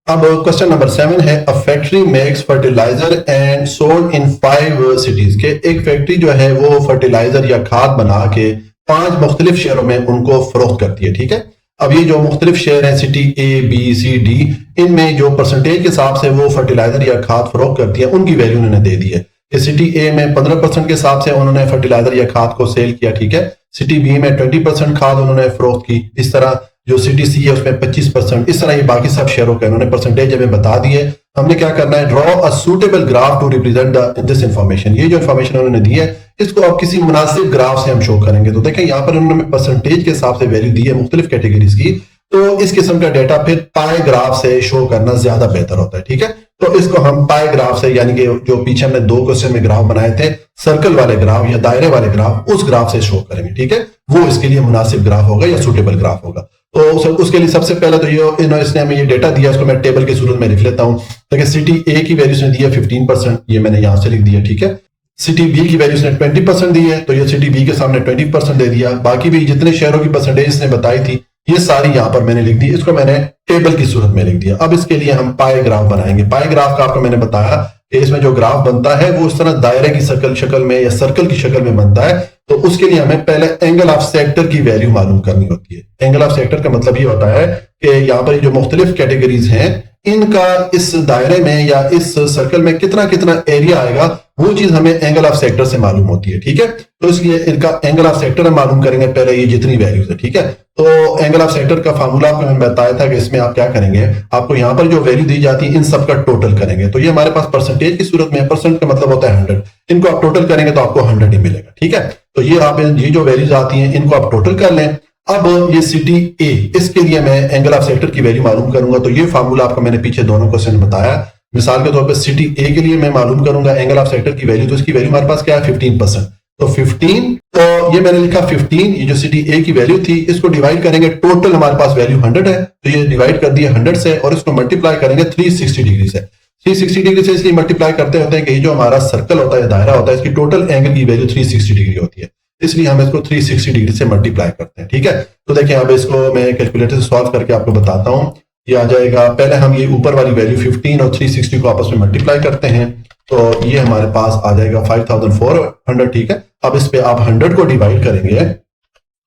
अब क्वेश्चन नंबर 7 है, a factory makes fertiliser and sold in 5 cities के। एक फैक्ट्री जो है वो फर्टिलाइजर या खाद बना के 5 मुख्तलिफ शहरों में उनको फरोख्त करती है, ठीक है। अब ये जो मुख्तलिफ शहर है city A B C D, इनमें जो परसेंटेज के हिसाब से वो फर्टिलाइजर या खाद फरोख्त करती है उनकी वैल्यू उन्होंने दे दी है कि सिटी ए में 15% के हिसाब से उन्होंने फर्टिलाइजर या खाद को सेल किया, ठीक है। सिटी बी में 20% खाद उन्होंने फरोख्त की। इस तरह जो सिटी सी है उसमें 25%, इस तरह ये बाकी सब शहरों के उन्होंने परसेंटेज हमें बता दिए। हमने क्या करना है, draw a suitable graph to represent this information. ये जो इन्फॉर्मेशन उन्होंने दी है इसको आप किसी मुनासिब ग्राफ से हम शो करेंगे। तो देखें यहाँ पर उन्होंने परसेंटेज के हिसाब से वैल्यू दी है मुख्तलिफ कैटेगरीज की, तो इस किस्म का डेटा फिर पाई ग्राफ से शो करना ज्यादा बेहतर होता है, ठीक है। तो इसको हम पाई ग्राफ से, यानी कि जो पीछे हमने 2 क्वेश्चन में ग्राफ बनाए थे, सर्कल वाले ग्राफ या दायरे वाले ग्राफ, उस ग्राफ से शो करेंगे, ठीक है। वो इसके लिए मुनासिब ग्राफ होगा या सूटेबल ग्राफ होगा। तो उसके लिए सबसे पहले तो ये इसने हमें ये डेटा दिया, इसको मैं टेबल की सूरत में लिख लेता हूँ। देखिए सिटी ए की वैल्यू इसने दी है 15%, ये मैंने यहां से लिख दिया, ठीक है। सिटी बी की वैल्यू इसने 20% दी है, तो ये सिटी बी के सामने 20% दे दिया। बाकी भी जितने शहरों की परसेंटेज इसने बताई थी ये सारी यहां पर मैंने लिख दी, इसको मैंने टेबल की सूरत में लिख दिया। अब इसके लिए हम पाई ग्राफ बनाएंगे। पाई ग्राफ का आपको मैंने बताया कि इसमें जो ग्राफ बनता है वो इस तरह दायरे की शक्ल में या सर्कल की शक्ल में बनता है। तो उसके लिए हमें पहले एंगल ऑफ सेक्टर की वैल्यू मालूम करनी होती है। एंगल ऑफ सेक्टर का मतलब ये होता है कि यहाँ पर जो मुख्तलिफ कैटेगरीज हैं इनका इस दायरे में या इस सर्कल में कितना कितना एरिया आएगा, वो चीज हमें एंगल ऑफ सेक्टर से मालूम होती है, ठीक है। तो इसलिए इनका एंगल ऑफ सेक्टर हम मालूम करेंगे पहले, ये जितनी वैल्यूज है, ठीक है। तो एंगल ऑफ सेक्टर का फार्मूला आपको मैंने बताया था कि इसमें आप क्या करेंगे, आपको यहाँ पर जो वैल्यू दी जाती है इन सब का टोटल करेंगे। तो ये हमारे पास परसेंटेज की सूरत में, परसेंट का मतलब होता है 100, इनको आप टोटल करेंगे तो आपको 100 ही मिलेगा, ठीक है। तो ये आप ये जो वैल्यूज आती हैं इनको आप टोटल कर लें। अब ये सिटी ए, इसके लिए मैं एंगल ऑफ सेक्टर की वैल्यू मालूम करूंगा। तो ये फार्मूला आपको मैंने पीछे दोनों क्वेश्चन बताया। मिसाल के तौर पे सिटी ए के लिए मैं मालूम करूंगा एंगल ऑफ सेक्टर की वैल्यू, तो इसकी वैल्यू हमारे पास क्या है 15%। तो 15, तो ये मैंने लिखा 15, ये जो सिटी ए की वैल्यू थी इसको डिवाइड करेंगे, टोटल हमारे पास वैल्यू 100 है, तो ये डिवाइड कर दिया 100 से और इसको मल्टीप्लाई करेंगे 360 डिग्री से। 360 डिग्री से इसलिए मल्टीप्लाई करते होते हैं कि ये जो हमारा सर्कल होता है, दायरा होता है, इसकी टोटल एंगल की वैल्यू 360 डिग्री होती है, इसलिए हम इसको 360 डिग्री से मल्टीप्लाई करते हैं, ठीक है। तो देखिए अब इसको मैं कैलकुलेटर से सॉल्व करके आपको बताता हूं। ये आ जाएगा, पहले हम ये ऊपर वाली वैल्यू 15 और 360 को आपस में मल्टीप्लाई करते हैं, तो ये हमारे पास आ जाएगा 5400, ठीक है। अब इस पे आप 100 को डिवाइड करेंगे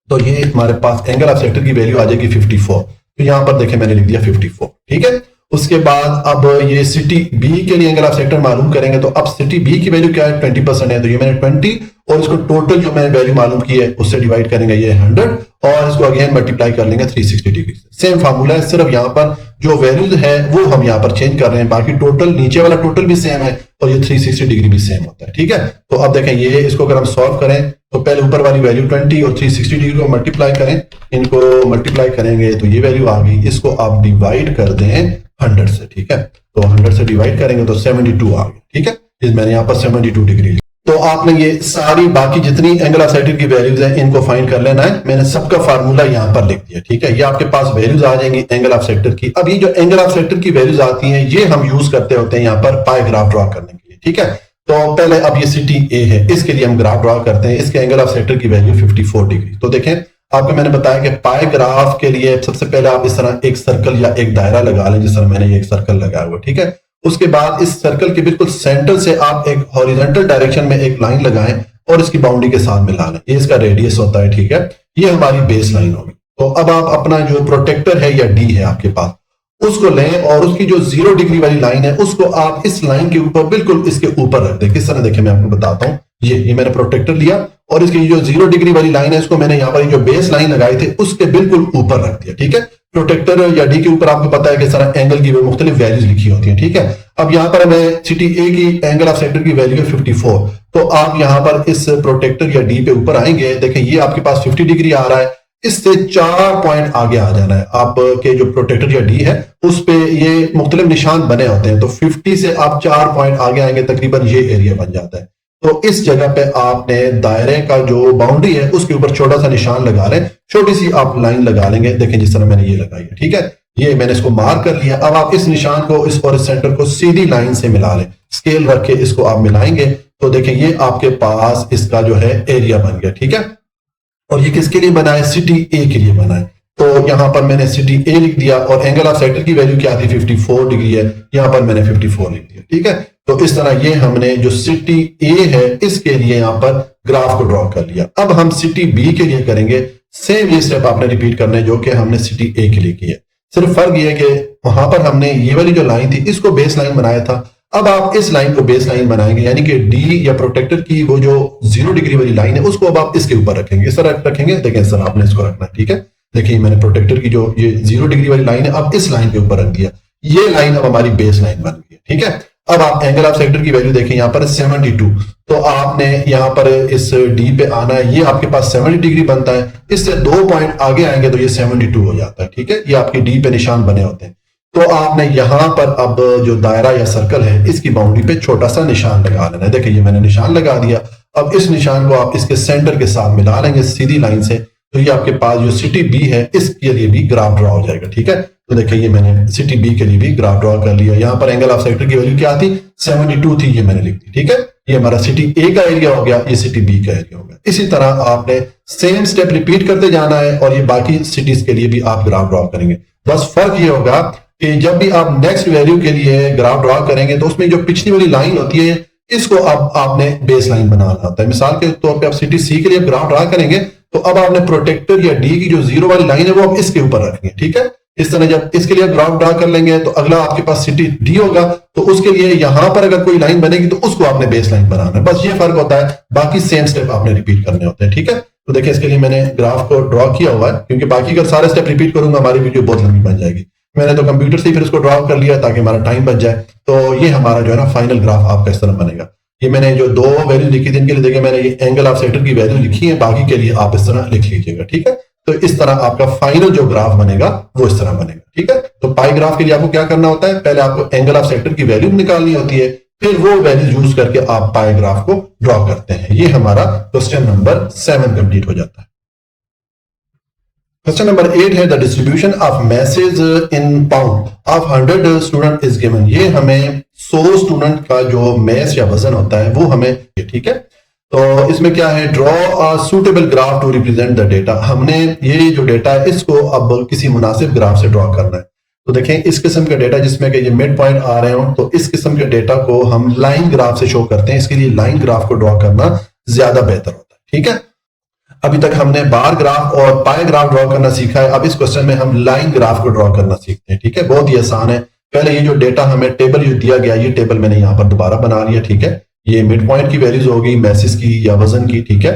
तो ये हमारे पास एंगल ऑफ सेक्टर की वैल्यू आ जाएगी 54। तो यहां पर देखें मैंने लिख दिया 54, ठीक है। उसके बाद अब ये सिटी बी के लिए एंगल ऑफ सेक्टर मालूम करेंगे। तो अब सिटी बी की वैल्यू क्या है 20% है, तो ये मैंने 20 और इसको टोटल जो मैंने वैल्यू मालूम की है उससे डिवाइड करेंगे, ये 100 और इसको अगेन मल्टीप्लाई कर लेंगे 360 डिग्री से। सेम फार्मूला है, सिर्फ यहाँ पर जो वैल्यूज है वो हम यहाँ पर चेंज कर रहे हैं, बाकी टोटल नीचे वाला टोटल भी सेम है और ये 360 डिग्री भी सेम होता है, ठीक है। तो अब देखें ये इसको अगर हम सॉल्व करें तो पहले ऊपर वाली वैल्यू 20 और 360 डिग्री को मल्टीप्लाई करें, इनको मल्टीप्लाई करेंगे तो ये वैल्यू आ गई, इसको आप डिवाइड कर दें 100 से, ठीक है। तो 100 से डिवाइड करेंगे तो 72 आ गई, ठीक है। मैंने यहाँ पर 72 डिग्री। तो आपने ये सारी बाकी जितनी एंगल ऑफ सेक्टर की वैल्यूज हैं इनको फाइंड कर लेना है। मैंने सबका फार्मूला यहाँ पर लिख दिया, ठीक है। ये आपके पास वैल्यूज आ जाएंगी एंगल ऑफ सेक्टर की। अब ये जो एंगल ऑफ सेक्टर की वैल्यूज आती हैं ये हम यूज करते होते हैं यहाँ पर पाई ग्राफ ड्रॉ करने के लिए, ठीक है। तो पहले अब ये सिटी ए है, इसके लिए हम ग्राफ ड्रॉ करते हैं। इसके एंगल ऑफ सेक्टर की वैल्यू 54 डिग्री। तो देखें आपको मैंने बताया कि पाई ग्राफ के लिए सबसे पहले आप इस तरह एक सर्कल या एक दायरा लगा लें, जिस तरह मैंने ये एक सर्कल लगाया हुआ, ठीक है। उसके बाद इस सर्कल के बिल्कुल सेंटर से आप एक हॉरिजॉन्टल डायरेक्शन में एक लाइन लगाएं और इसकी बाउंड्री के साथ मिला लें, ये इसका रेडियस होता है, ठीक है। ये हमारी बेस लाइन होगी। तो अब आप अपना जो प्रोटेक्टर है या डी है आपके पास, उसको लें और उसकी जो 0 डिग्री वाली लाइन है उसको आप इस लाइन के ऊपर बिल्कुल इसके ऊपर रख दें। किस तरह देखें मैं आपको बताता हूं। ये मैंने प्रोटेक्टर लिया और इसकी जो 0 डिग्री वाली लाइन है इसको मैंने यहाँ पर जो बेस लाइन लगाई थी उसके बिल्कुल ऊपर रख दिया, ठीक है। प्रोटेक्टर या डी के ऊपर आपको पता है कि सारा एंगल की मुख्तलिफ वैल्यूज लिखी होती है, ठीक है। अब यहाँ पर हमें सिटी ए की एंगल ऑफ सेक्टर की वैल्यू है 54। तो आप यहाँ पर इस प्रोटेक्टर या डी पे ऊपर आएंगे, देखें ये आपके पास 50 डिग्री आ रहा है, इससे 4 पॉइंट आगे आ जाना है। आपके जो प्रोटेक्टर या डी है उस पे ये मुख्तलिफ निशान बने होते हैं, तो 50 से आप 4 पॉइंट आगे आएंगे, तकरीबन ये एरिया बन जाता है। तो इस जगह पे आपने दायरे का जो बाउंड्री है उसके ऊपर छोटा सा निशान लगा लें, छोटी सी आप लाइन लगा लेंगे। देखें जिस तरह मैंने ये लगाई है, ठीक है। ये मैंने इसको मार्क कर लिया। अब आप इस निशान को इस और इस सेंटर को सीधी लाइन से मिला लें, स्केल रख के इसको आप मिलाएंगे तो देखें ये आपके पास इसका जो है एरिया बन गया, ठीक है। और ये किसके लिए बना है, सिटी ए के लिए बना है। तो यहां पर मैंने सिटी ए लिख दिया और एंगल ऑफ सेक्टर की वैल्यू क्या थी 54 डिग्री है, यहां पर मैंने 54 लिख दिया, ठीक है। तो इस तरह ये हमने जो सिटी ए है इसके लिए यहां पर ग्राफ को ड्रॉ कर लिया। अब हम सिटी बी के लिए करेंगे सेम ये स्टेप आपने रिपीट करना है जो कि हमने सिटी ए के लिए किया। सिर्फ फर्क ये है कि वहां पर हमने ये वाली जो लाइन थी इसको बेस लाइन बनाया था, अब आप इस लाइन को बेस लाइन बनाएंगे, यानी कि डी या प्रोटेक्टर की वो जो 0 डिग्री वाली लाइन है उसको अब आप इसके ऊपर रखेंगे, इस तरह रखेंगे। देखें सर आपने इसको रखना है, ठीक है। देखिए मैंने प्रोटेक्टर की जो ये 0 डिग्री वाली लाइन है अब इस लाइन के ऊपर रख दिया, ये लाइन अब हमारी बेस लाइन बन गई है, ठीक है। अब आप एंगल ऑफ सेक्टर की वैल्यू देखें यहाँ पर 72, तो आपने यहाँ पर इस डी पे आना है, ये आपके पास 70 डिग्री बनता है, इससे 2 पॉइंट आगे आएंगे तो ये 72 हो जाता है, ठीक है। ये आपकी डी पे निशान बने होते हैं। तो आपने यहां पर अब जो दायरा या सर्कल है इसकी बाउंड्री पे छोटा सा निशान लगा लेना है। देखिए ये मैंने निशान लगा दिया। अब इस निशान को आप इसके सेंटर के साथ मिला लेंगे सीधी लाइन से, तो ये आपके पास जो सिटी बी है इसके लिए भी ग्राफ ड्रॉ हो जाएगा। ठीक है, तो देखिए ये मैंने सिटी बी के लिए भी ग्राफ ड्रॉ कर लिया। यहाँ पर एंगल ऑफ सेक्टर की वैल्यू क्या थी, 72 थी, ये मैंने लिख दी। ठीक है, ये हमारा सिटी ए का एरिया हो गया, ये सिटी बी का एरिया हो गया। इसी तरह आपने सेम स्टेप रिपीट करते जाना है और ये बाकी सिटीज के लिए भी आप ग्राफ ड्रॉ करेंगे। बस फर्क ये होगा कि जब भी आप नेक्स्ट वैल्यू के लिए ग्राफ ड्रॉ करेंगे तो उसमें जो पिछली वाली लाइन होती है इसको अब आपने बेस लाइन बनाना होता है। मिसाल के तौर पे आप सिटी सी के लिए ग्राफ ड्रॉ करेंगे तो अब आपने प्रोटेक्टर या डी की जो जीरो वाली लाइन है वो आप इसके ऊपर रखनी है। ठीक है, इस तरह जब इसके लिए ग्राफ ड्रॉ कर लेंगे तो अगला आपके पास सिटी डी होगा, तो उसके लिए यहां पर अगर कोई लाइन बनेगी तो उसको आपने बेस लाइन बनाना है। बस ये फर्क होता है, बाकी सेम स्टेप आपने रिपीट करने होते हैं। ठीक है, तो देखिए इसके लिए मैंने ग्राफ को ड्रॉ किया हुआ है, क्योंकि बाकी अगर सारे स्टेप रिपीट करूंगा हमारी वीडियो बहुत लंबी बन जाएगी। मैंने तो कंप्यूटर से ही फिर इसको ड्रॉ कर लिया ताकि हमारा टाइम बच जाए। तो ये हमारा जो है ना फाइनल ग्राफ आपका इस तरह बनेगा। ये मैंने जो दो वैल्यू लिखी थी इनके लिए देखिए मैंने ये एंगल ऑफ सेक्टर की वैल्यू लिखी है, बाकी के लिए आप इस तरह लिख लीजिएगा। ठीक है, तो इस तरह आपका फाइनल जो ग्राफ बनेगा वो इस तरह बनेगा। ठीक है, तो पाई ग्राफ के लिए आपको क्या करना होता है, पहले आपको एंगल ऑफ सेक्टर की वैल्यू निकालनी होती है, फिर वो वैल्यू यूज करके आप पाई ग्राफ को ड्रॉ करते हैं। ये हमारा क्वेश्चन नंबर 7 कंप्लीट हो जाता है। क्वेश्चन नंबर 8 है the distribution of message in pound of 100 student is given. ये हमें 100 स्टूडेंट का जो मैस या वजन होता है वो हमें, ठीक है, तो इसमें क्या है, draw a suitable graph to represent the data. हमने ये जो डेटा है इसको अब किसी मुनासिब ग्राफ से ड्रॉ करना है। तो देखें इस किस्म का डेटा जिसमें कि ये मिड पॉइंट आ रहे हो, तो इस किस्म के डेटा को हम लाइन ग्राफ से शो करते हैं। इसके लिए लाइन ग्राफ को ड्रॉ करना ज्यादा बेहतर होता है। ठीक है, अभी तक हमने बार ग्राफ और पाई ग्राफ ड्रॉ करना सीखा है, अब इस क्वेश्चन में हम लाइन ग्राफ को ड्रॉ करना सीखते हैं। ठीक है, बहुत ही आसान है। पहले ये जो डेटा हमें टेबल दिया गया, ये टेबल मैंने यहाँ पर दोबारा बना लिया। ठीक है, ये मिड पॉइंट की वैल्यूज होगी, मैसेज की या वजन की, ठीक है,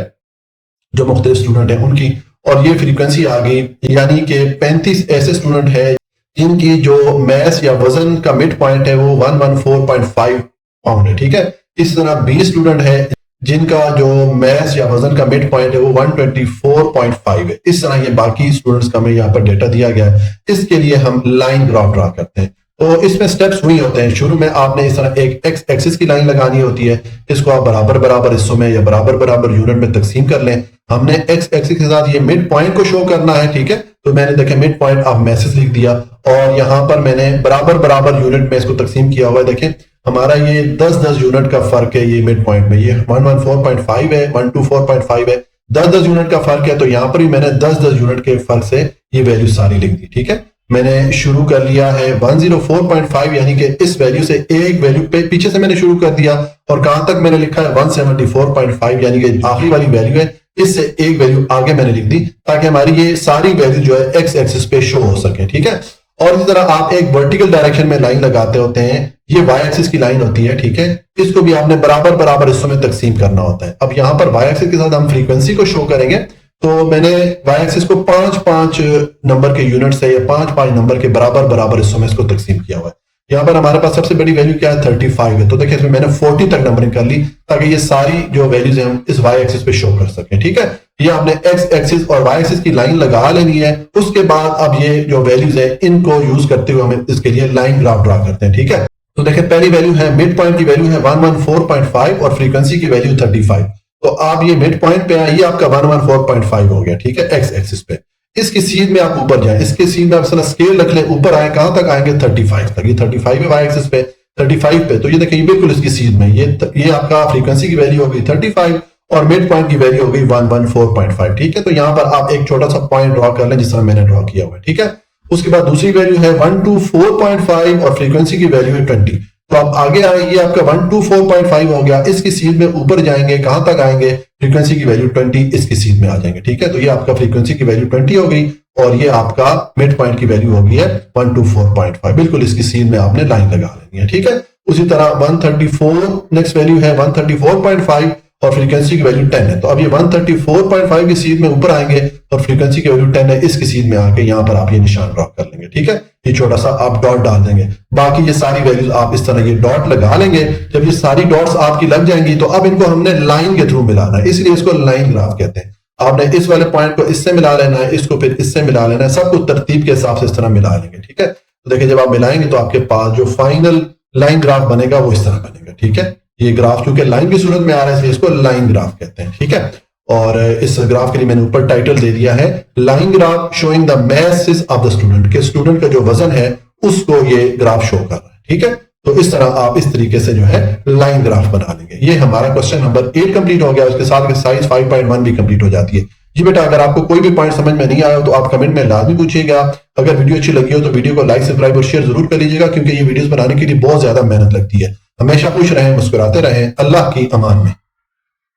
जो मुख्तलिफ स्टूडेंट हैं उनकी, और ये फ्रीक्वेंसी आ गई, यानी कि 35 ऐसे स्टूडेंट हैं जिनकी जो मैस या वजन का मिड पॉइंट है वो 114.5 पाउंड है। ठीक है, इस तरह 20 स्टूडेंट है जिनका जो मैस या वजन का मिड पॉइंट है वो 124.5 है। इस तरह ये बाकी स्टूडेंट्स का हमें यहाँ पर डेटा दिया गया है, इसके लिए हम लाइन ग्राफ ड्रॉ करते हैं। तो इसमें स्टेप्स वही होते हैं, शुरू में आपने इस तरह एक एक्स एक्सिस की लाइन लगानी होती है, इसको आप बराबर बराबर हिस्सों में या बराबर बराबर यूनिट में तकसीम कर लें। हमने एक्स एक्सिस के साथ ये मिड पॉइंट को शो करना है। ठीक है, तो मैंने देखे मिड पॉइंट ऑफ मैसेज लिख दिया और यहाँ पर मैंने बराबर बराबर यूनिट में इसको तकसीम किया हुआ है। देखें हमारा ये 10-10 यूनिट का फर्क है, ये मिड पॉइंट में ये 114.5 है, 124.5 है, 10-10 यूनिट का फर्क है। तो यहाँ पर भी मैंने 10-10 यूनिट के फर्क से ये वैल्यू सारी लिख दी। ठीक है, मैंने शुरू कर लिया है 104.5, यानी कि इस वैल्यू से एक वैल्यू पे पीछे से मैंने शुरू कर दिया और कहां तक मैंने लिखा है 174.5, यानी कि आखिरी वाली वैल्यू है, इससे एक वैल्यू आगे मैंने लिख दी ताकि हमारी ये सारी वैल्यू जो है एक्स एक्सिस पे शो हो सके। ठीक है, और इसी तरह आप एक वर्टिकल डायरेक्शन में लाइन लगाते होते हैं, ये वाई एक्सिस की लाइन होती है। ठीक है, इसको भी आपने बराबर बराबर हिस्सों में तकसीम करना होता है। अब यहाँ पर वाई एक्सिस के साथ हम फ्रीक्वेंसी को शो करेंगे, तो मैंने वाई एक्सिस को 5-5 नंबर के यूनिट से या 5-5 नंबर के बराबर बराबर हिस्सों में इसको तकसीम किया हुआ है। यहाँ पर हमारे पास सबसे बड़ी वैल्यू क्या है, 35 है। तो देखिए इसमें मैंने 40 तक नंबरिंग कर ली ताकि ये सारी जो वैल्यूज हैं हम इस वाई एक्सिस पे शो कर सकें। ठीक है, ये आपने एक्स एक्सिस और वाई एक्सिस की लाइन लगा लेनी है। उसके बाद अब ये जो वैल्यूज है इनको यूज करते हुए हमें इसके लिए लाइन ग्राफ ड्रा करते हैं। ठीक है, तो देखिए पहली वैल्यू है मिड पॉइंट की वैल्यू है 114.5 और फ्रीक्वेंसी की वैल्यू 35। तो आप ये मिड पॉइंट पे आए, ये आपका 114.5 हो गया। ठीक है, एक्स एक्सिस पे इसकी सीध में आप ऊपर जाएं, इसके सीध में आप स्केल रख लें, ऊपर आए, कहां तक आएंगे 35 तक। ये 35 है वाई एक्सिस पे, 35 पे, तो ये देखिए बिल्कुल इसकी सीध में ये आपका फ्रीक्वेंसी की वैल्यू हो गई 35 और मिड पॉइंट की वैल्यू हो गई 114.5। ठीक है, तो यहां पर आप एक छोटा सा पॉइंट ड्रॉ कर लें जिस तरह मैंने ड्रॉ किया हुआ है। ठीक है, उसके बाद दूसरी वैल्यू है 124.5 और फ्रीक्वेंसी की वैल्यू है 20। तो आप आगे आएंगे, आपका 124.5 हो गया, इसकी सीध में ऊपर जाएंगे, कहां तक आएंगे, फ्रीक्वेंसी की वैल्यू 20 इसकी सीध में आ जाएंगे। ठीक है, तो ये आपका फ्रीक्वेंसी की वैल्यू 20 हो गई और ये आपका मिड पॉइंट की वैल्यू हो गई है 124.5। बिल्कुल इसकी सीध में आपने लाइन लगा लेनी है। ठीक है, उसी तरह 134 नेक्स्ट वैल्यू है 134.5 और फ्रीक्वेंसी की वैल्यू 10 है। तो अब ये 134.5 की सीध में ऊपर आएंगे और फ्रीक्वेंसी की वैल्यू 10 है, इसकी सीध में आके यहाँ पर आप ये निशान ड्रॉ कर लेंगे। ठीक है, ये छोटा सा आप डॉट डाल देंगे, बाकी ये सारी वैल्यूज आप इस तरह ये डॉट लगा लेंगे। जब ये सारी डॉट्स आपकी लग जाएंगी तो अब इनको हमने लाइन के थ्रू मिलाना है, इसलिए इसको लाइन ग्राफ कहते हैं। आपने इस वाले पॉइंट को इससे मिला लेना है, इसको फिर इससे मिला लेना है, सब कुछ तरतीब के हिसाब से इस तरह मिला लेंगे। ठीक है, तो देखिए जब आप मिलाएंगे तो आपके पास जो फाइनल लाइन ग्राफ बनेगा वो इस तरह बनेगा। ठीक है, ये ग्राफ क्योंकि लाइन की सूरत में आ रहा है इसलिए इसको लाइन ग्राफ कहते हैं। ठीक है, और इस ग्राफ के लिए मैंने ऊपर टाइटल दे दिया है line graph showing the messes of the student, के स्टूडेंट का जो वजन है उसको ये ग्राफ शो कर रहा है। ठीक है, तो इस तरह आप इस तरीके से जो है लाइन ग्राफ बना लेंगे। ये हमारा क्वेश्चन नंबर 8 कंप्लीट हो गया, उसके साथ एक्सरसाइज 5.1 भी कंप्लीट हो जाती है। जी बेटा, अगर आपको कोई भी पॉइंट समझ में नहीं आया हो तो आप कमेंट में लाजमी पूछिएगा। अगर वीडियो अच्छी लगी हो तो वीडियो को लाइक, सब्सक्राइब और शेयर जरूर कर लीजिएगा, क्योंकि ये वीडियोस बनाने के लिए बहुत ज्यादा मेहनत लगती है। हमेशा खुश रहें, मुस्कुराते रहें। अल्लाह की अमान में।